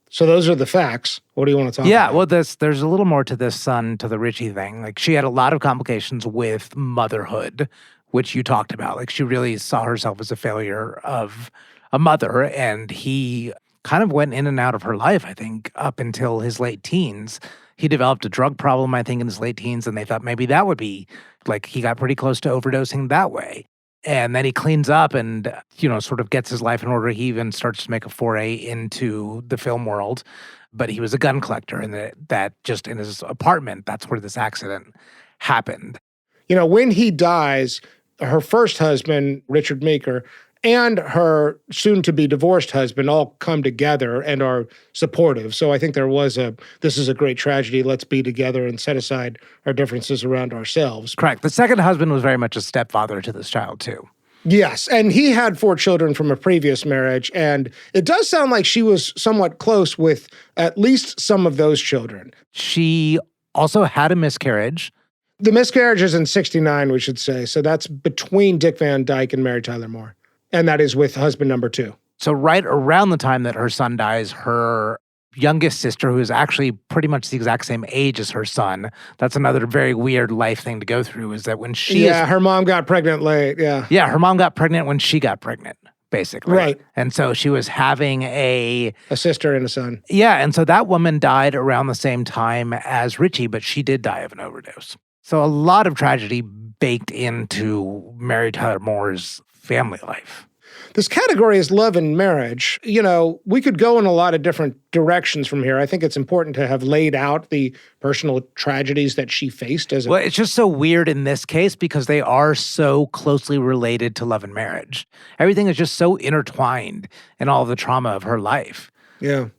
Speaker 2: So those are the facts. What do you want to talk about?
Speaker 1: Yeah, well, there's a little more to this son, to the Richie thing. Like, she had a lot of complications with motherhood, which you talked about. Like, she really saw herself as a failure of a mother, and he kind of went in and out of her life, I think, up until his late teens. He developed a drug problem, I think, in his late teens, and they thought maybe that would be, like, he got pretty close to overdosing that way. And then he cleans up and, sort of gets his life in order. He even starts to make a foray into the film world. But he was a gun collector, and that just in his apartment, that's where this accident happened.
Speaker 2: When he dies, her first husband, Richard Meeker, and her soon-to-be divorced husband all come together and are supportive. So I think there was this is a great tragedy, let's be together and set aside our differences around ourselves.
Speaker 1: Correct. The second husband was very much a stepfather to this child, too.
Speaker 2: Yes, and he had 4 children from a previous marriage, and it does sound like she was somewhat close with at least some of those children.
Speaker 1: She also had a miscarriage.
Speaker 2: The miscarriage is in 1969, we should say, so that's between Dick Van Dyke and Mary Tyler Moore. And that is with husband number 2.
Speaker 1: So right around the time that her son dies, her youngest sister, who is actually pretty much the exact same age as her son, that's another very weird life thing to go through, is that when
Speaker 2: her mom got pregnant late, yeah.
Speaker 1: Yeah, her mom got pregnant when she got pregnant, basically.
Speaker 2: Right.
Speaker 1: And so she was having a
Speaker 2: sister and a son.
Speaker 1: Yeah, and so that woman died around the same time as Richie, but she did die of an overdose. So a lot of tragedy baked into Mary Tyler Moore's family life.
Speaker 2: This category is love and marriage. We could go in a lot of different directions from here. I think it's important to have laid out the personal tragedies that she faced as
Speaker 1: Well, it's just so weird in this case because they are so closely related to love and marriage. Everything is just so intertwined in all the trauma of her life.
Speaker 2: Yeah.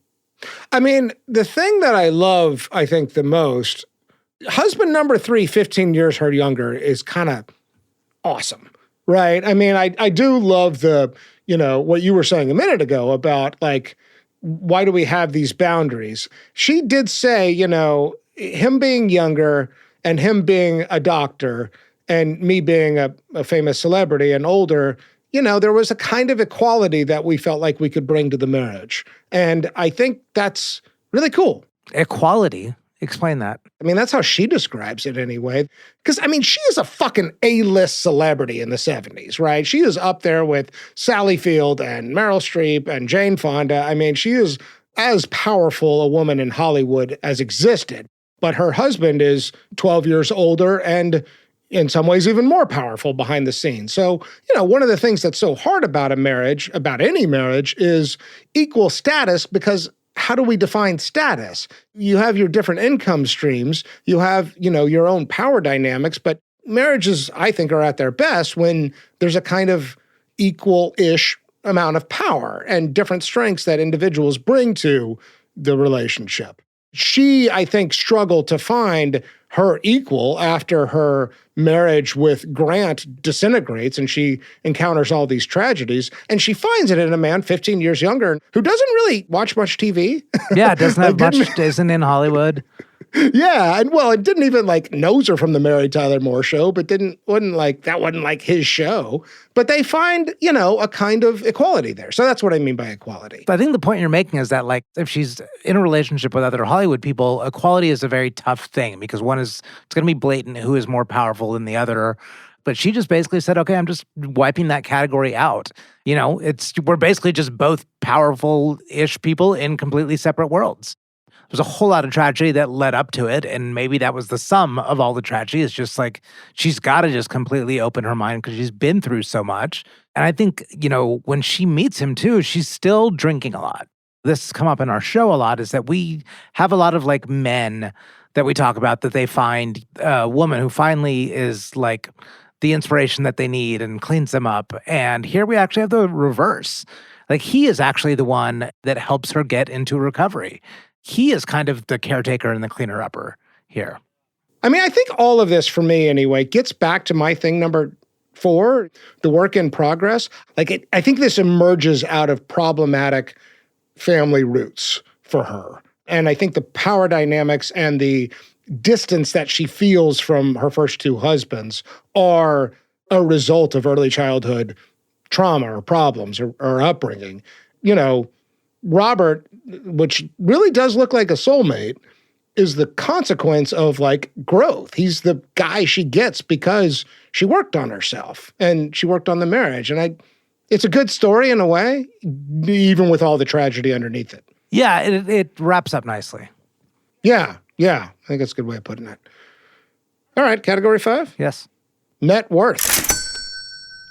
Speaker 2: I mean, the thing that I love, I think, the most, husband number 3, 15 years her younger, is kind of awesome. Right. I mean, I do love what you were saying a minute ago about, like, why do we have these boundaries? She did say, him being younger and him being a doctor And me being a famous celebrity and older, there was a kind of equality that we felt like we could bring to the marriage. And I think that's really cool.
Speaker 1: Equality? Explain that.
Speaker 2: I mean, that's how she describes it anyway. Because, she is a fucking A-list celebrity in the 70s, right? She is up there with Sally Field and Meryl Streep and Jane Fonda. She is as powerful a woman in Hollywood as existed. But her husband is 12 years older and in some ways even more powerful behind the scenes. So, one of the things that's so hard about a marriage, about any marriage, is equal status, because how do we define status? You have your different income streams, you have, your own power dynamics, but marriages, I think, are at their best when there's a kind of equal-ish amount of power and different strengths that individuals bring to the relationship. She, I think, struggled to find her equal after her marriage with Grant disintegrates and she encounters all these tragedies. And she finds it in a man 15 years younger who doesn't really watch much TV.
Speaker 1: Yeah, doesn't have much, isn't in Hollywood.
Speaker 2: Yeah, and it didn't even knows her from the Mary Tyler Moore Show, but wasn't his show. But they find, a kind of equality there. So that's what I mean by equality.
Speaker 1: I think the point you're making is that if she's in a relationship with other Hollywood people, equality is a very tough thing because it's going to be blatant who is more powerful than the other. But she just basically said, okay, I'm just wiping that category out. We're basically just both powerful-ish people in completely separate worlds. There's a whole lot of tragedy that led up to it, and maybe that was the sum of all the tragedy. It's just she's got to just completely open her mind because she's been through so much. And I think, when she meets him too, she's still drinking a lot. This has come up in our show a lot, is that we have a lot of men that we talk about that they find a woman who finally is the inspiration that they need and cleans them up. And here we actually have the reverse. He is actually the one that helps her get into recovery. He is kind of the caretaker and the cleaner-upper here.
Speaker 2: I think all of this, for me anyway, gets back to my thing number 4, the work in progress. I think this emerges out of problematic family roots for her. And I think the power dynamics and the distance that she feels from her first 2 husbands are a result of early childhood trauma or problems or upbringing. Robert, which really does look like a soulmate, is the consequence of growth. He's the guy she gets because she worked on herself and she worked on the marriage. And it's a good story in a way, even with all the tragedy underneath it.
Speaker 1: Yeah, it wraps up nicely.
Speaker 2: Yeah. I think that's a good way of putting it. All right, category 5?
Speaker 1: Yes.
Speaker 2: Net worth.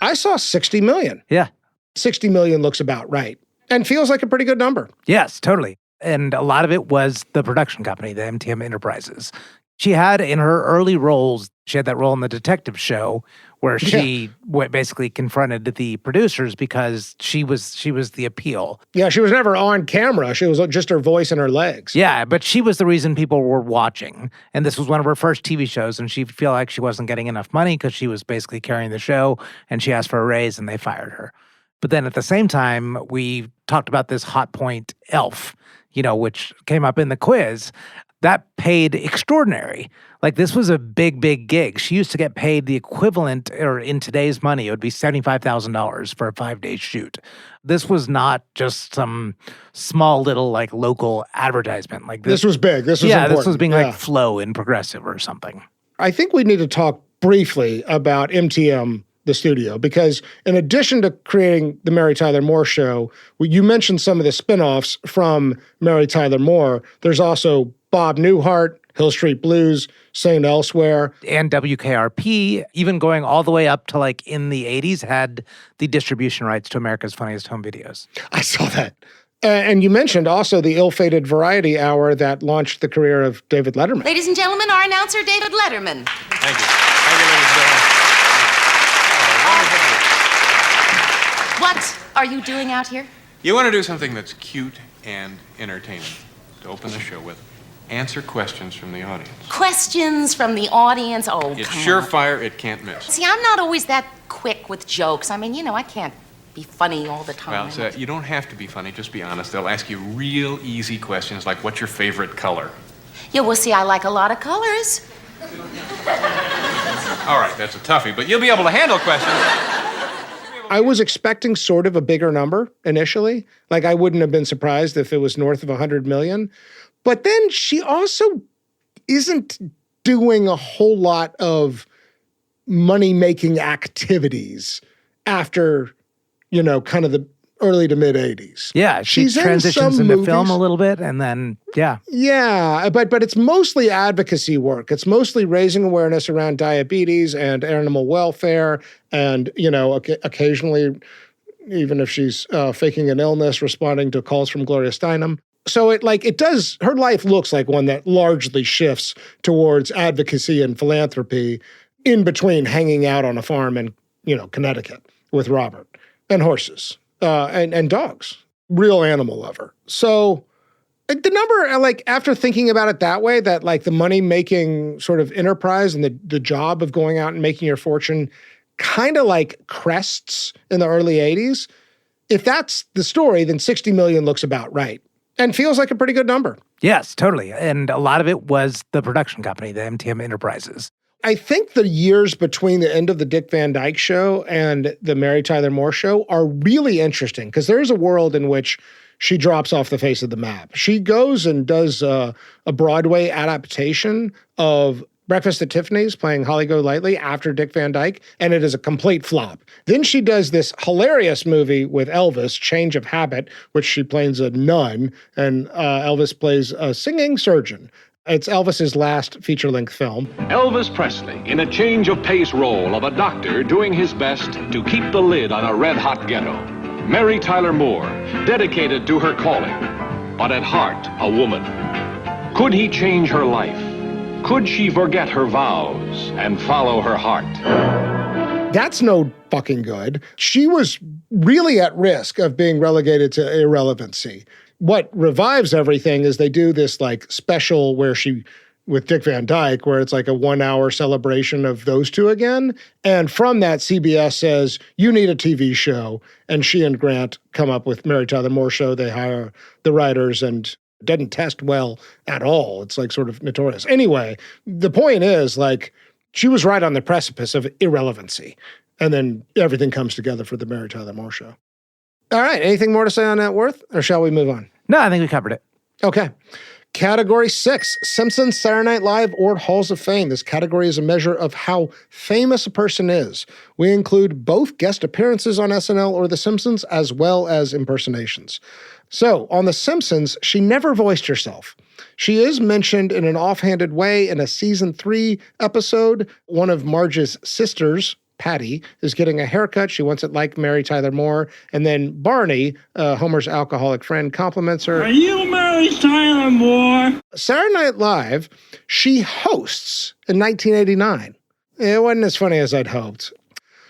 Speaker 2: I saw 60 million.
Speaker 1: Yeah.
Speaker 2: 60 million looks about right. And feels like a pretty good number.
Speaker 1: Yes, totally. And a lot of it was the production company, the MTM Enterprises. She had in her early roles, she had that role in the detective show where she basically confronted the producers because she was the appeal.
Speaker 2: Yeah, she was never on camera. She was just her voice and her legs.
Speaker 1: Yeah, but she was the reason people were watching. And this was one of her first TV shows, and she felt like she wasn't getting enough money because she was basically carrying the show, and she asked for a raise, and they fired her. But then at the same time, we talked about this Hotpoint elf, which came up in the quiz. That paid extraordinary. This was a big, big gig. She used to get paid the equivalent, or in today's money, it would be $75,000 for a 5-day shoot. This was not just some small little local advertisement.
Speaker 2: This was big. This was important.
Speaker 1: This was being Flow in Progressive or something.
Speaker 2: I think we need to talk briefly about MTM, the studio, because in addition to creating the Mary Tyler Moore Show, you mentioned some of the spinoffs from Mary Tyler Moore. There's also Bob Newhart, Hill Street Blues, St. Elsewhere.
Speaker 1: And WKRP, even going all the way up to in the 80s, had the distribution rights to America's Funniest Home Videos.
Speaker 2: I saw that. And you mentioned also the ill-fated Variety Hour that launched the career of David Letterman.
Speaker 13: Ladies and gentlemen, our announcer, David Letterman.
Speaker 12: Thank you. Thank you, ladies and gentlemen.
Speaker 13: What are you doing out here?
Speaker 12: You want to do something that's cute and entertaining to open the show with. Answer questions from the audience.
Speaker 13: Questions from the audience? Oh,
Speaker 12: it's
Speaker 13: come
Speaker 12: surefire,
Speaker 13: on.
Speaker 12: It can't miss.
Speaker 13: See, I'm not always that quick with jokes. I can't be funny all the time.
Speaker 12: Well, so you don't have to be funny, just be honest. They'll ask you real easy questions like, what's your favorite color?
Speaker 13: Yeah, well, see, I like a lot of colors.
Speaker 12: All right, that's a toughie, but you'll be able to handle questions.
Speaker 2: I was expecting sort of a bigger number initially. Like, I wouldn't have been surprised if it was north of 100 million. But then she also isn't doing a whole lot of money-making activities after, kind of the early to mid 80s.
Speaker 1: Yeah, she transitions into film a little bit, and then, yeah.
Speaker 2: Yeah, but it's mostly advocacy work. It's mostly raising awareness around diabetes and animal welfare, and, occasionally, even if she's faking an illness, responding to calls from Gloria Steinem. So her life looks like one that largely shifts towards advocacy and philanthropy in between hanging out on a farm in, Connecticut with Robert and horses. And dogs, real animal lover. So the number, after thinking about it that way, that the money-making sort of enterprise and the job of going out and making your fortune kind of crests in the early 80s, if that's the story, then 60 million looks about right and feels like a pretty good number.
Speaker 1: Yes, totally. And a lot of it was the production company, the MTM Enterprises.
Speaker 2: I think the years between the end of the Dick Van Dyke Show and the Mary Tyler Moore Show are really interesting because there's a world in which she drops off the face of the map. She goes and does a Broadway adaptation of Breakfast at Tiffany's, playing Holly Golightly after Dick Van Dyke, and it is a complete flop. Then she does this hilarious movie with Elvis, Change of Habit, which she plays a nun, and Elvis plays a singing surgeon. It's Elvis's last feature-length film.
Speaker 14: Elvis Presley in a change-of-pace role of a doctor doing his best to keep the lid on a red-hot ghetto. Mary Tyler Moore, dedicated to her calling, but at heart a woman. Could he change her life? Could she forget her vows and follow her heart?
Speaker 2: That's no fucking good. She was really at risk of being relegated to irrelevancy. What revives everything is they do this special with Dick Van Dyke, where it's a 1 hour celebration of those two again. And from that, CBS says, you need a TV show. And she and Grant come up with Mary Tyler Moore Show. They hire the writers, and it doesn't test well at all. It's sort of notorious. Anyway, the point is she was right on the precipice of irrelevancy. And then everything comes together for the Mary Tyler Moore Show. All right. Anything more to say on net worth, or shall we move on?
Speaker 1: No, I think we covered it.
Speaker 2: Okay. Category 6, Simpsons, Saturday Night Live, or Halls of Fame. This category is a measure of how famous a person is. We include both guest appearances on SNL or The Simpsons, as well as impersonations. So, on The Simpsons, she never voiced herself. She is mentioned in an offhanded way in a season 3 episode. One of Marge's sisters, Patty, is getting a haircut. She wants it like Mary Tyler Moore. And then Barney, Homer's alcoholic friend, compliments her.
Speaker 15: Are you Mary Tyler Moore?
Speaker 2: Saturday Night Live, she hosts in 1989. It wasn't as funny as I'd hoped.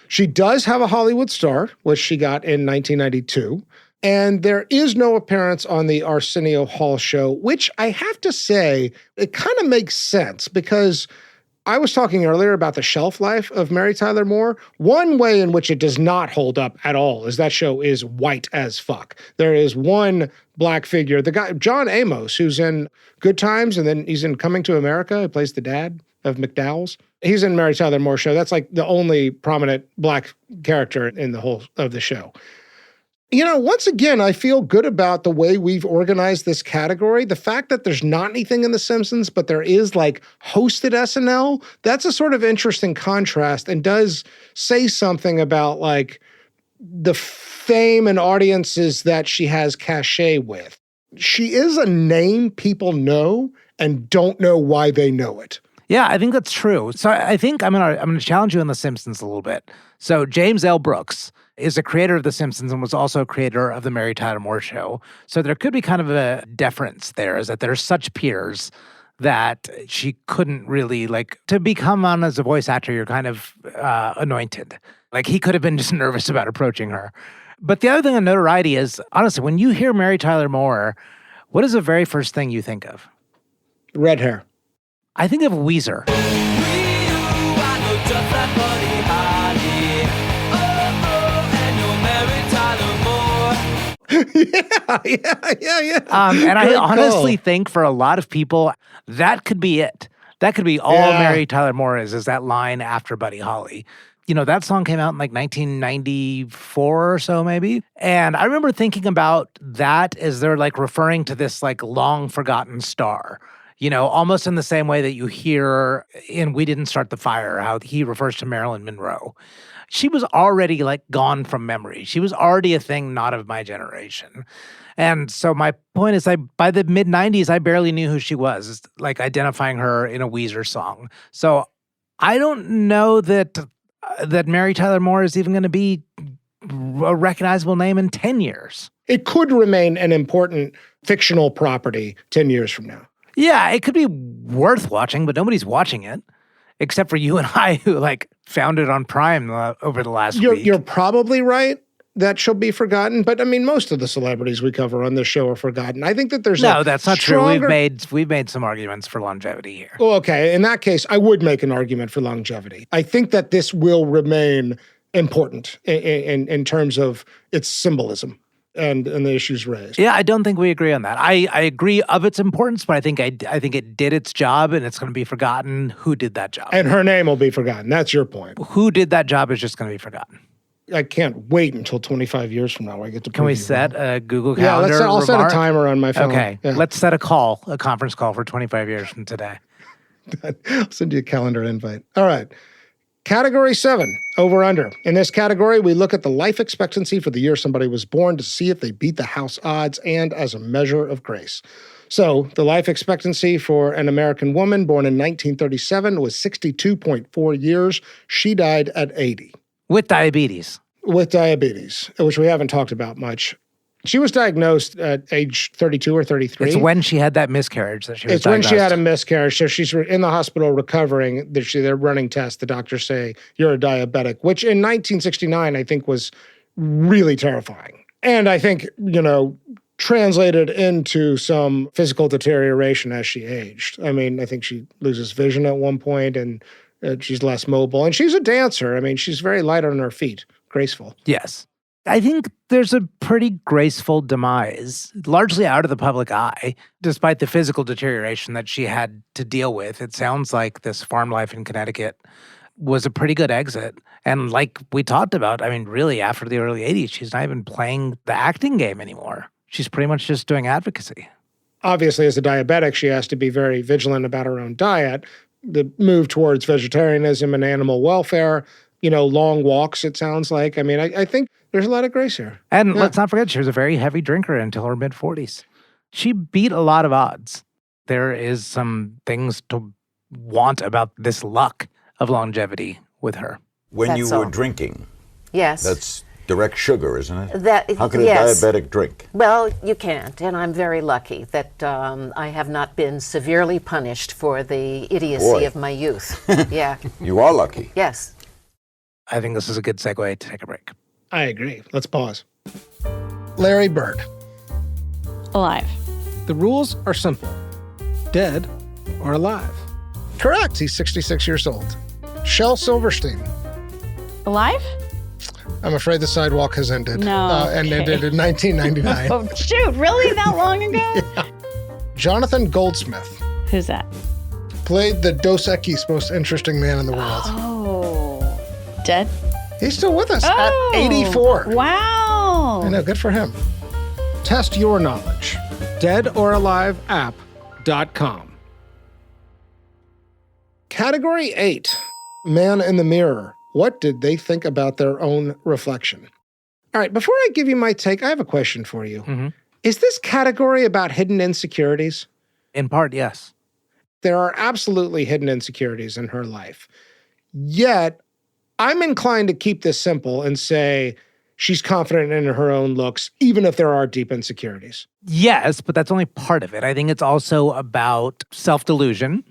Speaker 2: She does have a Hollywood star, which she got in 1992. And there is no appearance on the Arsenio Hall show, which I have to say, it kind of makes sense because I was talking earlier about the shelf life of Mary Tyler Moore. One way in which it does not hold up at all is that show is white as fuck. There is one black figure, the guy, John Amos, who's in Good Times, and then he's in Coming to America. He plays the dad of McDowell's. He's in Mary Tyler Moore Show. That's the only prominent black character in the whole of the show. Once again, I feel good about the way we've organized this category. The fact that there's not anything in The Simpsons, but there is hosted SNL, that's a sort of interesting contrast and does say something about the fame and audiences that she has cachet with. She is a name people know and don't know why they know it.
Speaker 1: Yeah, I think that's true. So I think I'm gonna challenge you on The Simpsons a little bit. So James L. Brooks is a creator of The Simpsons and was also a creator of the Mary Tyler Moore Show. So there could be kind of a deference there, is that they're such peers that she couldn't really, to become on as a voice actor, you're kind of anointed. He could have been just nervous about approaching her. But the other thing on notoriety is, honestly, when you hear Mary Tyler Moore, what is the very first thing you think of?
Speaker 2: Red hair.
Speaker 1: I think of Weezer.
Speaker 2: Yeah.
Speaker 1: And I honestly think for a lot of people, that could be it. That could be all
Speaker 2: Yeah.
Speaker 1: Mary Tyler Moore is that line after Buddy Holly. You know, that song came out in like 1994 or so, maybe. And I remember thinking about that as they're like referring to this like long forgotten star, you know, almost in the same way that you hear in We Didn't Start the Fire, how he refers to Marilyn Monroe. She was already like gone from memory. She was already a thing not of my generation. And so my point is, by the mid 90s, I barely knew who she was, it's like identifying her in a Weezer song. So I don't know that Mary Tyler Moore is even going to be a recognizable name in 10 years.
Speaker 2: It could remain an important fictional property 10 years from now.
Speaker 1: Yeah, it could be worth watching, but nobody's watching it except for you and I, who like found it on Prime over the last week.
Speaker 2: You're probably right that she'll be forgotten, but I mean, most of the celebrities we cover on this show are forgotten. I think that there's
Speaker 1: no, that's not
Speaker 2: stronger...
Speaker 1: true. We've made some arguments for longevity here.
Speaker 2: Well, okay, in that case, I would make an argument for longevity. I think that this will remain important in terms of its symbolism and the issues raised.
Speaker 1: Yeah, I don't think we agree on that. I agree of its importance, but I think it did its job, and it's going to be forgotten who did that job.
Speaker 2: And her name will be forgotten. That's your point.
Speaker 1: Who did that job is just going to be forgotten.
Speaker 2: I can't wait until 25 years from now where I get to.
Speaker 1: Can we set a Google Calendar?
Speaker 2: Yeah, I'll set a timer on my phone.
Speaker 1: Okay,
Speaker 2: yeah.
Speaker 1: Let's set a conference call for 25 years from today.
Speaker 2: I'll send you a calendar invite. All right. Category 7, over under. In this category, we look at the life expectancy for the year somebody was born to see if they beat the house odds and as a measure of grace. So the life expectancy for an American woman born in 1937 was 62.4 years. She died at 80.
Speaker 1: With diabetes.
Speaker 2: With diabetes, which we haven't talked about much. She was diagnosed at age 32 or 33.
Speaker 1: It's when she had that miscarriage that she was diagnosed.
Speaker 2: It's when she had a miscarriage. So she's in the hospital recovering. They're running tests. The doctors say, you're a diabetic, which in 1969, I think was really terrifying. And I think, translated into some physical deterioration as she aged. I mean, I think she loses vision at one point and she's less mobile. And she's a dancer. I mean, she's very light on her feet, graceful.
Speaker 1: Yes. I think there's a pretty graceful demise, largely out of the public eye, despite the physical deterioration that she had to deal with. It sounds like this farm life in Connecticut was a pretty good exit. And like we talked about, I mean, really, after the early 80s, she's not even playing the acting game anymore. She's pretty much just doing advocacy.
Speaker 2: Obviously, as a diabetic, she has to be very vigilant about her own diet. The move towards vegetarianism and animal welfare, long walks, it sounds like. I mean, I think there's a lot of grace here.
Speaker 1: And let's not forget, she was a very heavy drinker until her mid-40s. She beat a lot of odds. There is some things to want about this luck of longevity with her.
Speaker 16: When you were drinking.
Speaker 11: Yes.
Speaker 16: That's direct sugar, isn't it? How can a diabetic drink?
Speaker 11: Well, you can't, and I'm very lucky that I have not been severely punished for the idiocy of my youth. Yeah.
Speaker 16: You are lucky.
Speaker 11: Yes.
Speaker 1: I think this is a good segue to take a break.
Speaker 2: I agree. Let's pause. Larry Bird.
Speaker 17: Alive.
Speaker 2: The rules are simple. Dead or alive. Correct. He's 66 years old. Shel Silverstein.
Speaker 17: Alive?
Speaker 2: I'm afraid the sidewalk has ended.
Speaker 17: No.
Speaker 2: And ended in 1999.
Speaker 17: Oh, shoot. Really? That long ago?
Speaker 2: Yeah. Jonathan Goldsmith.
Speaker 17: Who's that?
Speaker 2: Played the Dos Equis most interesting man in the world.
Speaker 17: Oh. Dead?
Speaker 2: He's still with us at 84.
Speaker 17: Wow.
Speaker 2: I know, good for him. Test your knowledge. deadoraliveapp.com. Category 8, Man in the Mirror. What did they think about their own reflection? All right, before I give you my take, I have a question for you.
Speaker 1: Mm-hmm.
Speaker 2: Is this category about hidden insecurities?
Speaker 1: In part, yes.
Speaker 2: There are absolutely hidden insecurities in her life. Yet, I'm inclined to keep this simple and say she's confident in her own looks, even if there are deep insecurities.
Speaker 1: Yes, but that's only part of it. I think it's also about self-delusion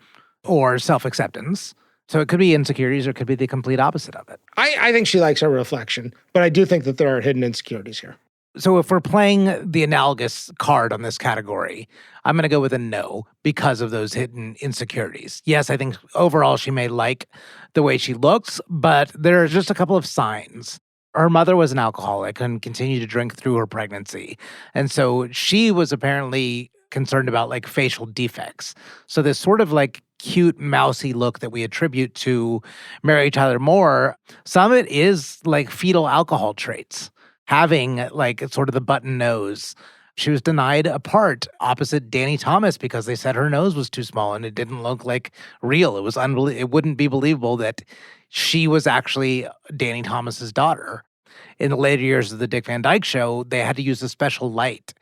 Speaker 1: or self-acceptance. So it could be insecurities or it could be the complete opposite of it.
Speaker 2: I think she likes her reflection, but I do think that there are hidden insecurities here.
Speaker 1: So if we're playing the analogous card on this category, I'm going to go with a no because of those hidden insecurities. Yes, I think overall she may like the way she looks, but there are just a couple of signs. Her mother was an alcoholic and continued to drink through her pregnancy. And so she was apparently concerned about like facial defects. So this sort of like cute, mousy look that we attribute to Mary Tyler Moore, some of it is like fetal alcohol traits, having like sort of the button nose. She was denied a part opposite Danny Thomas because they said her nose was too small and it didn't look like real. It was it wouldn't be believable that she was actually Danny Thomas's daughter. In the later years of the Dick Van Dyke Show, they had to use a special light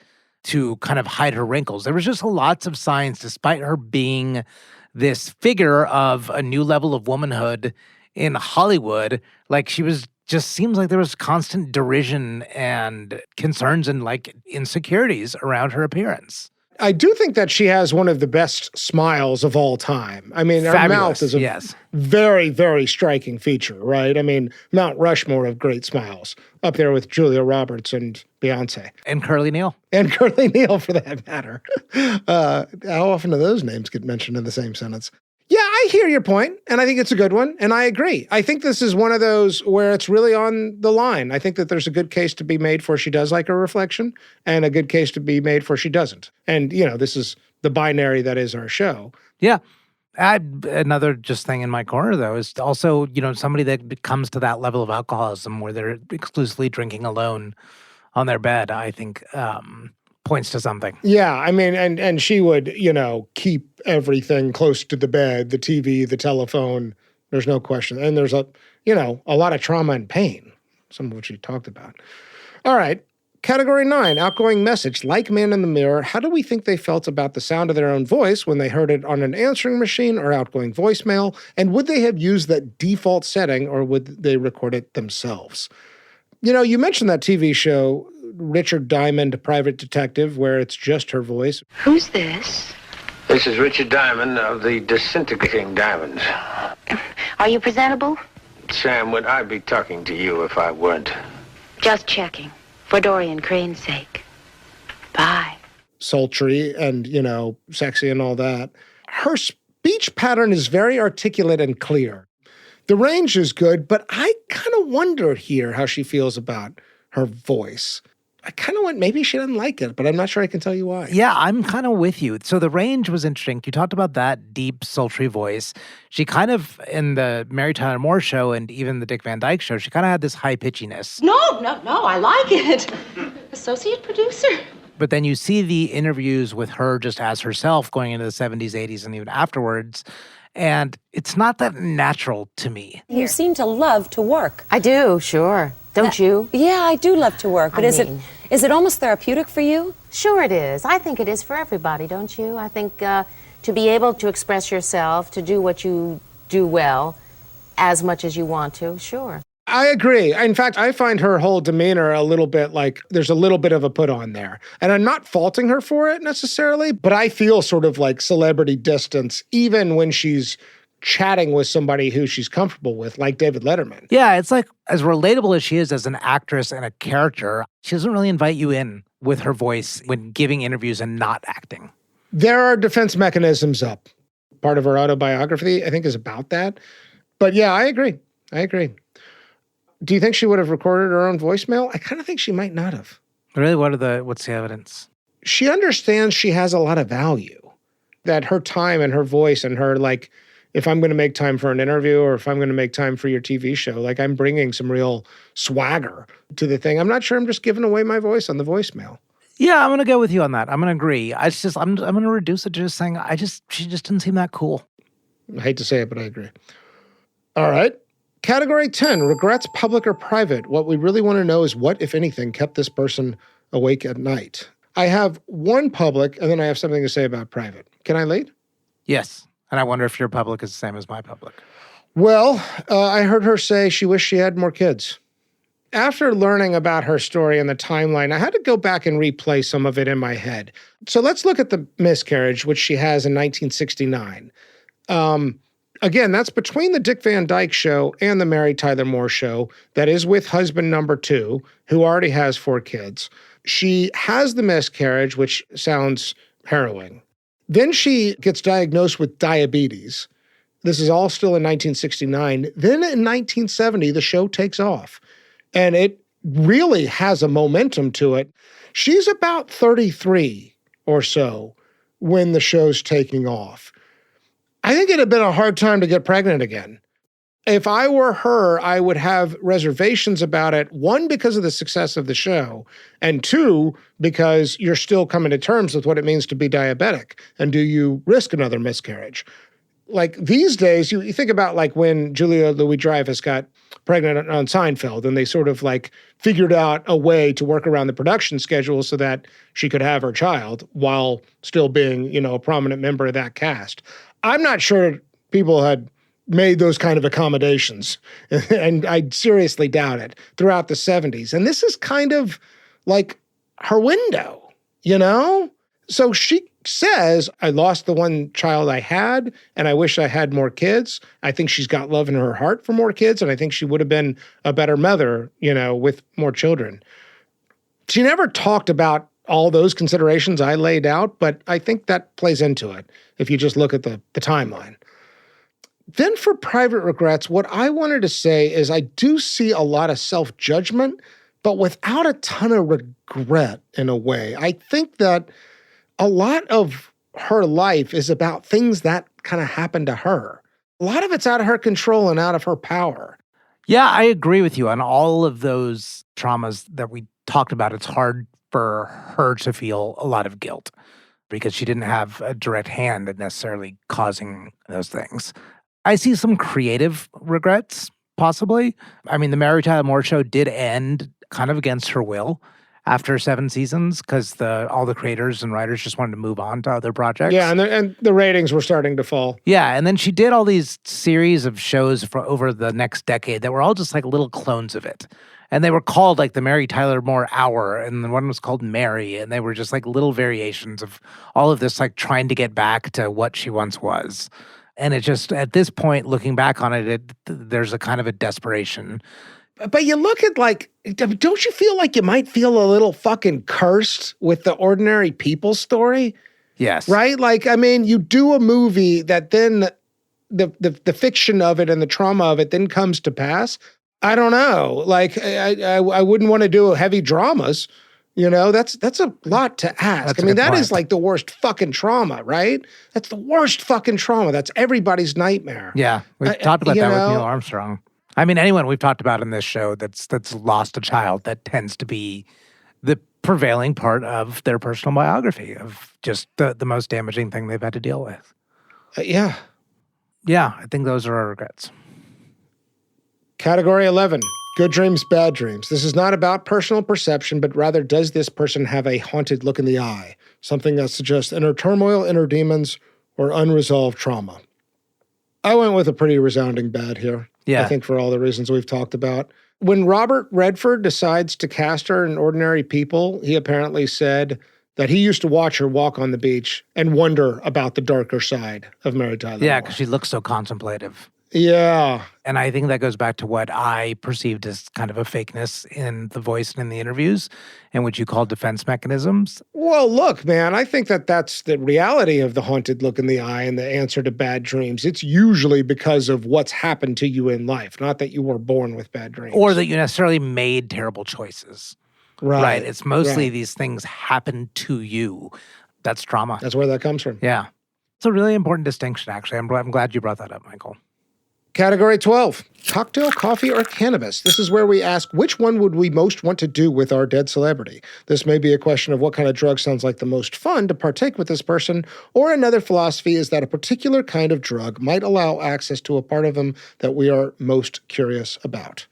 Speaker 1: to kind of hide her wrinkles. There was just lots of signs, despite her being this figure of a new level of womanhood in Hollywood, like she was just seems like there was constant derision and concerns and like insecurities around her appearance.
Speaker 2: I do think that she has one of the best smiles of all time. I mean, her mouth is a very, very striking feature, right? I mean, Mount Rushmore of great smiles, up there with Julia Roberts and Beyonce.
Speaker 1: And Curly Neal.
Speaker 2: And Curly Neal, for that matter. How often do those names get mentioned in the same sentence? Yeah, I hear your point, and I think it's a good one, and I agree. I think this is one of those where it's really on the line. I think that there's a good case to be made for she does like her reflection, and a good case to be made for she doesn't. And, you know, this is the binary that is our show.
Speaker 1: Yeah. Another just thing in my corner, though, is also, you know, somebody that comes to that level of alcoholism where they're exclusively drinking alone on their bed, I think points to something.
Speaker 2: Yeah, I mean, and she would, you know, keep everything close to the bed, the TV, the telephone. There's no question. And there's a lot of trauma and pain, some of which you talked about. All right. Category 9, outgoing message. Like Man in the Mirror, how do we think they felt about the sound of their own voice when they heard it on an answering machine or outgoing voicemail? And would they have used that default setting or would they record it themselves? You know, you mentioned that TV show, Richard Diamond, Private Detective, where it's just her voice.
Speaker 18: Who's this?
Speaker 19: This is Richard Diamond of the Disintegrating Diamonds.
Speaker 18: Are you presentable?
Speaker 19: Sam, would I be talking to you if I weren't?
Speaker 18: Just checking. For Dorian Crane's sake. Bye.
Speaker 2: Sultry and, you know, sexy and all that. Her speech pattern is very articulate and clear. The range is good, but I kind of wonder here how she feels about her voice. I kind of went, maybe she doesn't like it, but I'm not sure I can tell you why.
Speaker 1: Yeah, I'm kind of with you. So the range was interesting. You talked about that deep, sultry voice. She kind of, in the Mary Tyler Moore show and even the Dick Van Dyke show, she kind of had this high pitchiness.
Speaker 8: No, I like it. Associate producer.
Speaker 1: But then you see the interviews with her just as herself going into the 70s, 80s, and even afterwards. And it's not that natural to me.
Speaker 20: You seem to love to work.
Speaker 11: I do, sure. Don't you?
Speaker 20: Yeah, I do love to work. But is it almost therapeutic for you?
Speaker 11: Sure it is. I think it is for everybody, don't you? I think to be able to express yourself, to do what you do well, as much as you want to, sure.
Speaker 2: I agree. In fact, I find her whole demeanor a little bit like there's a little bit of a put on there. And I'm not faulting her for it necessarily, but I feel sort of like celebrity distance even when she's chatting with somebody who she's comfortable with, like David Letterman.
Speaker 1: Yeah, it's like as relatable as she is as an actress and a character, she doesn't really invite you in with her voice when giving interviews and not acting.
Speaker 2: There are defense mechanisms up. Part of her autobiography, I think, is about that. But yeah, I agree. Do you think she would have recorded her own voicemail? I kind of think she might not have.
Speaker 1: Really? What's the evidence?
Speaker 2: She understands she has a lot of value. That her time and her voice and her, like, if I'm going to make time for an interview or if I'm going to make time for your TV show, like I'm bringing some real swagger to the thing. I'm not sure I'm just giving away my voice on the voicemail.
Speaker 1: Yeah, I'm going to go with you on that. I'm going to agree. I'm going to reduce it to just saying she just didn't seem that cool.
Speaker 2: I hate to say it, but I agree. All right. Category 10, regrets public or private. What we really want to know is what, if anything, kept this person awake at night. I have one public, and then I have something to say about private. Can I lead?
Speaker 1: Yes. And I wonder if your public is the same as my public.
Speaker 2: Well, I heard her say she wished she had more kids. After learning about her story and the timeline, I had to go back and replay some of it in my head. So let's look at the miscarriage, which she has in 1969. Again, that's between the Dick Van Dyke Show and the Mary Tyler Moore Show. That is with husband number 2, who already has 4 kids. She has the miscarriage, which sounds harrowing. Then she gets diagnosed with diabetes. This is all still in 1969. Then in 1970, the show takes off. And it really has a momentum to it. She's about 33 or so when the show's taking off. I think it'd have been a hard time to get pregnant again. If I were her, I would have reservations about it. One, because of the success of the show, and two, because you're still coming to terms with what it means to be diabetic. And do you risk another miscarriage? Like these days, you think about like when Julia Louis-Dreyfus got pregnant on Seinfeld, and they sort of like figured out a way to work around the production schedule so that she could have her child while still being, a prominent member of that cast. I'm not sure people had made those kind of accommodations, and I seriously doubt it, throughout the 70s. And this is kind of like her window, So she says, I lost the one child I had, and I wish I had more kids. I think she's got love in her heart for more kids, and I think she would have been a better mother, with more children. She never talked about all those considerations I laid out, but I think that plays into it if you just look at the timeline. Then for private regrets, what I wanted to say is I do see a lot of self-judgment, but without a ton of regret in a way. I think that a lot of her life is about things that kind of happened to her. A lot of it's out of her control and out of her power.
Speaker 1: Yeah, I agree with you on all of those traumas that we talked about. It's hard for her to feel a lot of guilt because she didn't have a direct hand in necessarily causing those things. I see some creative regrets, possibly. I mean, the Mary Tyler Moore Show did end kind of against her will after 7 seasons because all the creators and writers just wanted to move on to other projects.
Speaker 2: Yeah, and the ratings were starting to fall.
Speaker 1: Yeah, and then she did all these series of shows for over the next decade that were all just like little clones of it. And they were called like the Mary Tyler Moore Hour, and the one was called Mary, and they were just like little variations of all of this, like trying to get back to what she once was. And it just, at this point, looking back on it, there's a kind of a desperation.
Speaker 2: But you look at like, don't you feel like you might feel a little fucking cursed with the Ordinary People story?
Speaker 1: Yes.
Speaker 2: Right? Like, I mean, you do a movie that then the fiction of it and the trauma of it then comes to pass. I don't know. Like, I wouldn't want to do heavy dramas. That's a lot to ask. That is like the worst fucking trauma, right? That's the worst fucking trauma. That's everybody's nightmare.
Speaker 1: Yeah. We've talked about that with Neil Armstrong. I mean, anyone we've talked about in this show that's lost a child, that tends to be the prevailing part of their personal biography of just the most damaging thing they've had to deal with.
Speaker 2: Yeah.
Speaker 1: Yeah, I think those are our regrets.
Speaker 2: Category 11. Good dreams, bad dreams. This is not about personal perception, but rather does this person have a haunted look in the eye? Something that suggests inner turmoil, inner demons, or unresolved trauma. I went with a pretty resounding bad here.
Speaker 1: Yeah.
Speaker 2: I think for all the reasons we've talked about. When Robert Redford decides to cast her in Ordinary People, he apparently said that he used to watch her walk on the beach and wonder about the darker side of Mary Tyler Moore.
Speaker 1: Yeah, because she looks so contemplative.
Speaker 2: Yeah.
Speaker 1: And I think that goes back to what I perceived as kind of a fakeness in the voice and in the interviews, and what you call defense mechanisms.
Speaker 2: Well, look, man, I think that's the reality of the haunted look in the eye and the answer to bad dreams. It's usually because of what's happened to you in life, not that you were born with bad dreams.
Speaker 1: Or that you necessarily made terrible choices.
Speaker 2: Right.
Speaker 1: It's mostly these things happen to you. That's trauma.
Speaker 2: That's where that comes from.
Speaker 1: Yeah. It's a really important distinction, actually. I'm glad you brought that up, Michael.
Speaker 2: Category 12, cocktail, coffee, or cannabis. This is where we ask, which one would we most want to do with our dead celebrity? This may be a question of what kind of drug sounds like the most fun to partake with this person, or another philosophy is that a particular kind of drug might allow access to a part of them that we are most curious about.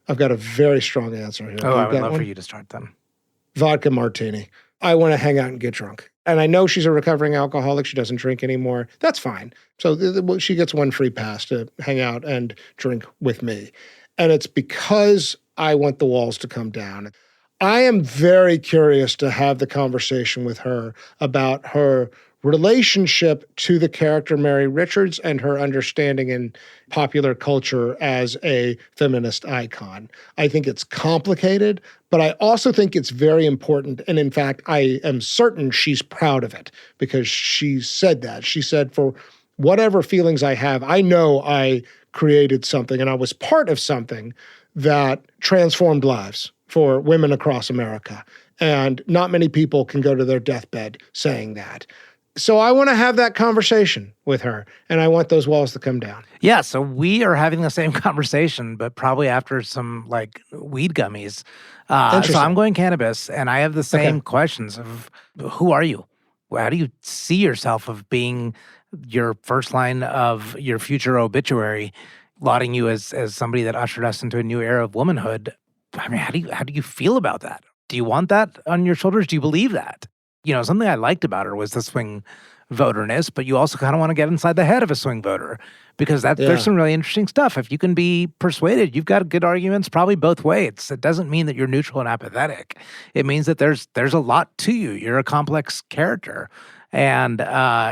Speaker 2: I've got a very strong answer here.
Speaker 1: Oh, I would love for you to start then.
Speaker 2: Vodka martini. I want to hang out and get drunk. And I know she's a recovering alcoholic. She doesn't drink anymore. That's fine. So she gets one free pass to hang out and drink with me. And it's because I want the walls to come down. I am very curious to have the conversation with her about her relationship to the character Mary Richards and her understanding in popular culture as a feminist icon. I think it's complicated, but I also think it's very important. And in fact, I am certain she's proud of it because she said that. She said, for whatever feelings I have, I know I created something and I was part of something that transformed lives for women across America. And not many people can go to their deathbed saying that. So I want to have that conversation with her, and I want those walls to come down.
Speaker 1: Yeah, so we are having the same conversation, but probably after some like weed gummies. So I'm going cannabis, and I have the same questions of who are you? How do you see yourself of being your first line of your future obituary, lauding you as somebody that ushered us into a new era of womanhood? I mean, how do you feel about that? Do you want that on your shoulders? Do you believe that? You know, something I liked about her was the swing voterness, but you also kind of want to get inside the head of a swing voter because there's some really interesting stuff. If you can be persuaded, you've got good arguments probably both ways. It doesn't mean that you're neutral and apathetic. It means that there's a lot to you. You're a complex character. And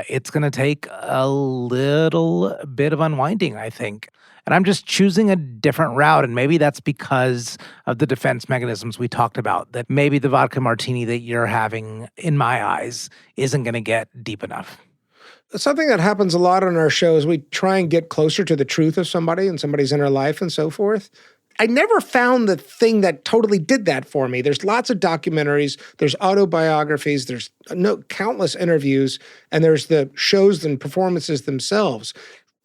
Speaker 1: it's going to take a little bit of unwinding, I think. And I'm just choosing a different route. And maybe that's because of the defense mechanisms we talked about, that maybe the vodka martini that you're having, in my eyes, isn't going to get deep enough.
Speaker 2: Something that happens a lot on our show is we try and get closer to the truth of somebody and somebody's inner life and so forth. I never found the thing that totally did that for me. There's lots of documentaries, there's autobiographies, there's countless interviews, and there's the shows and performances themselves.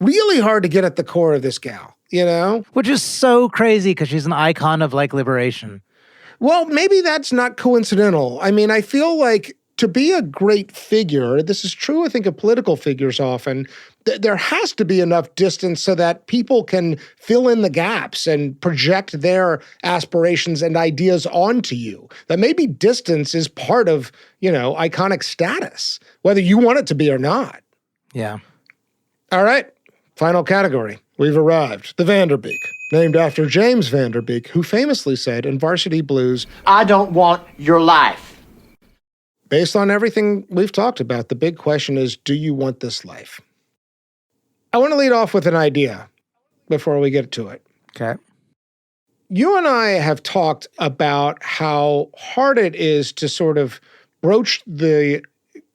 Speaker 2: Really hard to get at the core of this gal, you know?
Speaker 1: Which is so crazy because she's an icon of like liberation.
Speaker 2: Well, maybe that's not coincidental. I mean, I feel like to be a great figure, this is true, I think, of political figures often, there has to be enough distance so that people can fill in the gaps and project their aspirations and ideas onto you. That maybe distance is part of, iconic status, whether you want it to be or not.
Speaker 1: Yeah.
Speaker 2: All right. Final category. We've arrived. The Vanderbeek, named after James Vanderbeek, who famously said in Varsity Blues,
Speaker 4: I don't want your life.
Speaker 2: Based on everything we've talked about, the big question is, do you want this life? I want to lead off with an idea before we get to it.
Speaker 1: Okay.
Speaker 2: You and I have talked about how hard it is to sort of broach the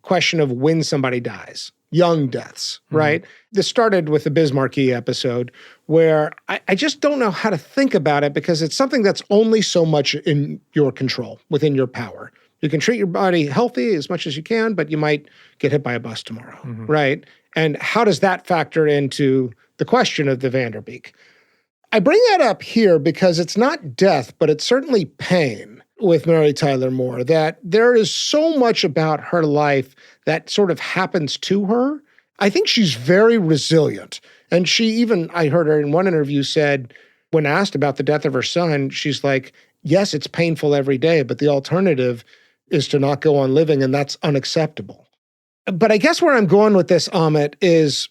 Speaker 2: question of when somebody dies. Young deaths, right? This started with the Bismarcky episode where I just don't know how to think about it because it's something that's only so much in your control, within your power. You can treat your body healthy as much as you can, but you might get hit by a bus tomorrow, right? And how does that factor into the question of the Vanderbeek? I bring that up here because it's not death, but it's certainly pain with Mary Tyler Moore, that there is so much about her life that sort of happens to her. I think she's very resilient. And she even, I heard her in one interview said, when asked about the death of her son, she's like, yes, it's painful every day, but the alternative is to not go on living, and that's unacceptable. But I guess where I'm going with this, Amit, is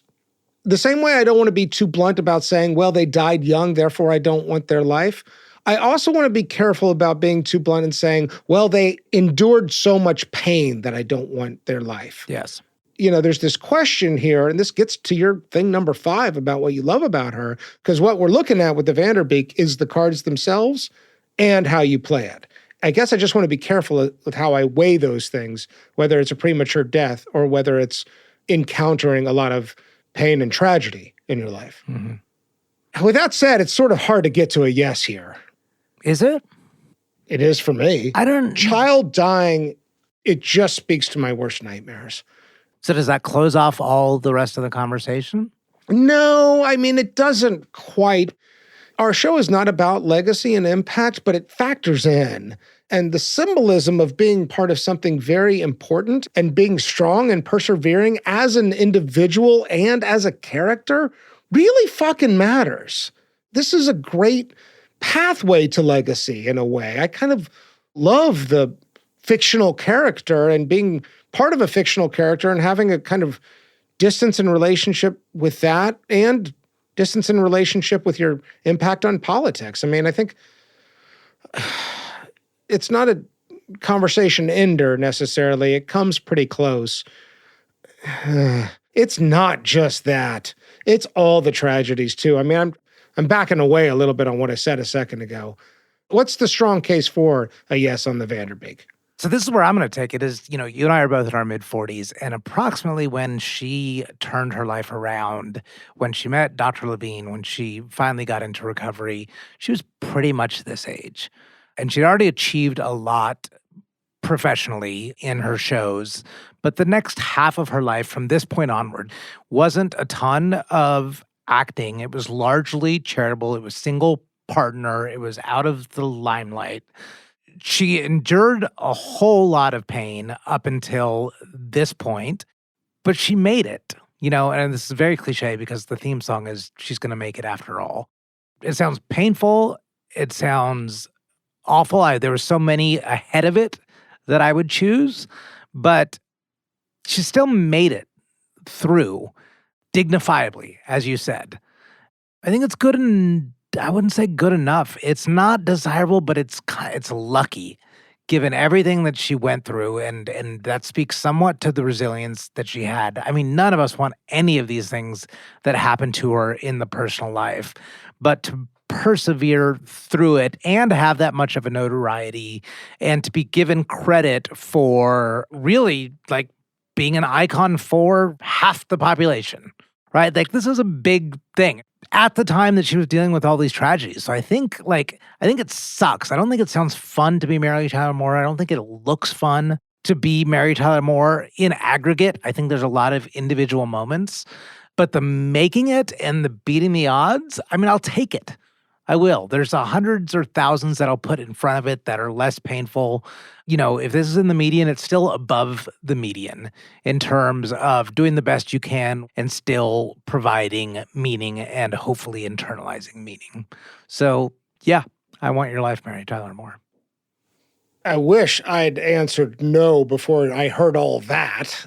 Speaker 2: the same way I don't want to be too blunt about saying, well, they died young, therefore I don't want their life. I also want to be careful about being too blunt and saying, well, they endured so much pain that I don't want their life.
Speaker 1: Yes.
Speaker 2: There's this question here, and this gets to your thing number 5 about what you love about her, because what we're looking at with the Vanderbeek is the cards themselves and how you play it. I guess I just want to be careful with how I weigh those things, whether it's a premature death or whether it's encountering a lot of pain and tragedy in your life. With that said, it's sort of hard to get to a yes here.
Speaker 1: Is it?
Speaker 2: It is for me.
Speaker 1: I don't...
Speaker 2: Child dying, it just speaks to my worst nightmares.
Speaker 1: So does that close off all the rest of the conversation?
Speaker 2: No, I mean, it doesn't quite. Our show is not about legacy and impact, but it factors in. And the symbolism of being part of something very important and being strong and persevering as an individual and as a character really fucking matters. This is a great pathway to legacy in a way. I kind of love the fictional character and being part of a fictional character and having a kind of distance in relationship with that and distance in relationship with your impact on politics. I mean, I think it's not a conversation ender necessarily. It comes pretty close. It's not just that. It's all the tragedies too. I mean, I'm backing away a little bit on what I said a second ago. What's the strong case for a yes on the Vanderbeek?
Speaker 1: So this is where I'm going to take it is, you and I are both in our mid-40s, and approximately when she turned her life around, when she met Dr. Levine, when she finally got into recovery, she was pretty much this age. And she'd already achieved a lot professionally in her shows. But the next half of her life from this point onward wasn't a ton of acting. It was largely charitable. It was single partner. It was out of the limelight. She endured a whole lot of pain up until this point, but she made it, and this is very cliche because the theme song is She's Gonna Make It After All. It sounds painful. It sounds awful. There were so many ahead of it that I would choose, but she still made it through dignifiably, as you said. I think it's good, and I wouldn't say good enough. It's not desirable, but it's lucky, given everything that she went through, and that speaks somewhat to the resilience that she had. I mean, none of us want any of these things that happened to her in the personal life, but to persevere through it and have that much of a notoriety and to be given credit for really like being an icon for half the population, right? Like this is a big thing at the time that she was dealing with all these tragedies. So I think it sucks. I don't think it sounds fun to be Mary Tyler Moore. I don't think it looks fun to be Mary Tyler Moore in aggregate. I think there's a lot of individual moments, but the making it and the beating the odds, I mean, I'll take it. I will. There's hundreds or thousands that I'll put in front of it that are less painful. If this is in the median, it's still above the median in terms of doing the best you can and still providing meaning and hopefully internalizing meaning. So, yeah, I want your life, Mary Tyler Moore.
Speaker 2: I wish I'd answered no before I heard all that.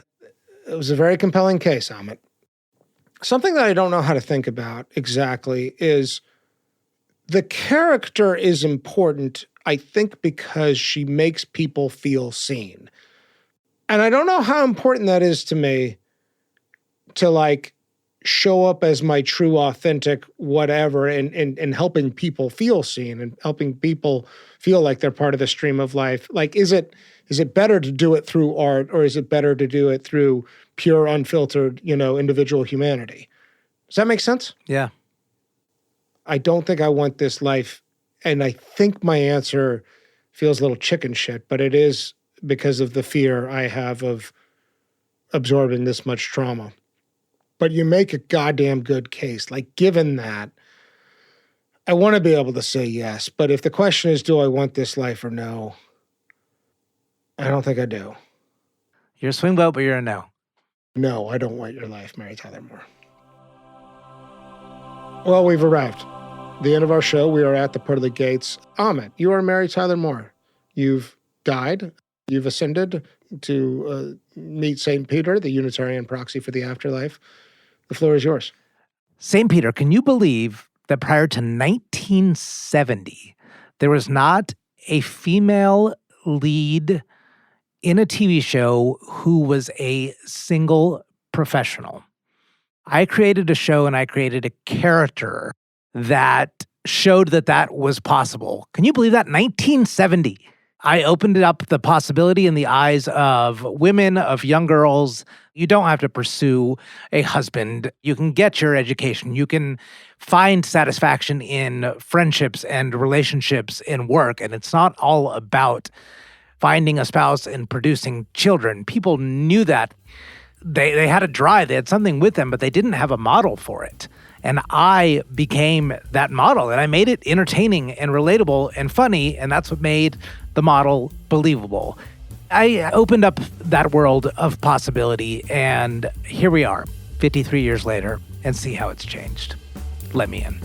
Speaker 2: It was a very compelling case, Amit. Something that I don't know how to think about exactly is the character is important, I think, because she makes people feel seen. And I don't know how important that is to me to show up as my true, authentic whatever and helping people feel seen and helping people feel like they're part of the stream of life. Is it better to do it through art, or is it better to do it through pure, unfiltered, individual humanity? Does that make sense?
Speaker 1: Yeah.
Speaker 2: I don't think I want this life, and I think my answer feels a little chicken shit, but it is because of the fear I have of absorbing this much trauma. But you make a goddamn good case. Given that, I want to be able to say yes, but if the question is, do I want this life or no, I don't think I do.
Speaker 1: You're a swing vote, but you're a no.
Speaker 2: No, I don't want your life, Mary Tyler Moore. Well, we've arrived. The end of our show. We are at the pearly gates. Amit, you are Mary Tyler Moore. You've died. You've ascended to meet St. Peter, the Unitarian proxy for the afterlife. The floor is yours.
Speaker 1: St. Peter, can you believe that prior to 1970, there was not a female lead in a TV show who was a single professional? I created a show and I created a character that showed that was possible. Can you believe that? 1970. I opened up the possibility in the eyes of women, of young girls. You don't have to pursue a husband. You can get your education. You can find satisfaction in friendships and relationships in work. And it's not all about finding a spouse and producing children. People knew that. They had a drive. They had something with them, but they didn't have a model for it. And I became that model, and I made it entertaining and relatable and funny, and that's what made the model believable. I opened up that world of possibility, and here we are, 53 years later, and see how it's changed. Let me in.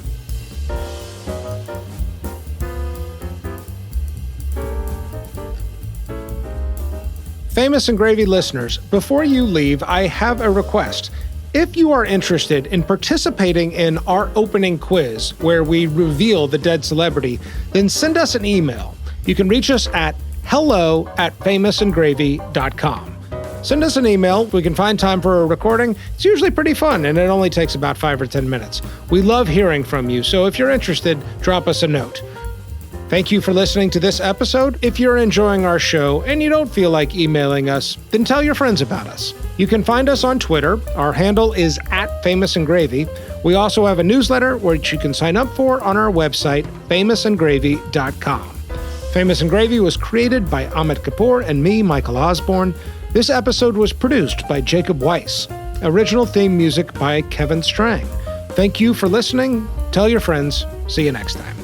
Speaker 2: Famous and Gravy listeners, before you leave, I have a request. If you are interested in participating in our opening quiz, where we reveal the dead celebrity, then send us an email. You can reach us at hello@famousandgravy.com. Send us an email. We can find time for a recording. It's usually pretty fun, and it only takes about 5 or 10 minutes. We love hearing from you, so if you're interested, drop us a note. Thank you for listening to this episode. If you're enjoying our show and you don't feel like emailing us, then tell your friends about us. You can find us on Twitter. Our handle is @famousandgravy. We also have a newsletter which you can sign up for on our website, famousandgravy.com. Famous and Gravy was created by Amit Kapoor and me, Michael Osborne. This episode was produced by Jacob Weiss. Original theme music by Kevin Strang. Thank you for listening. Tell your friends. See you next time.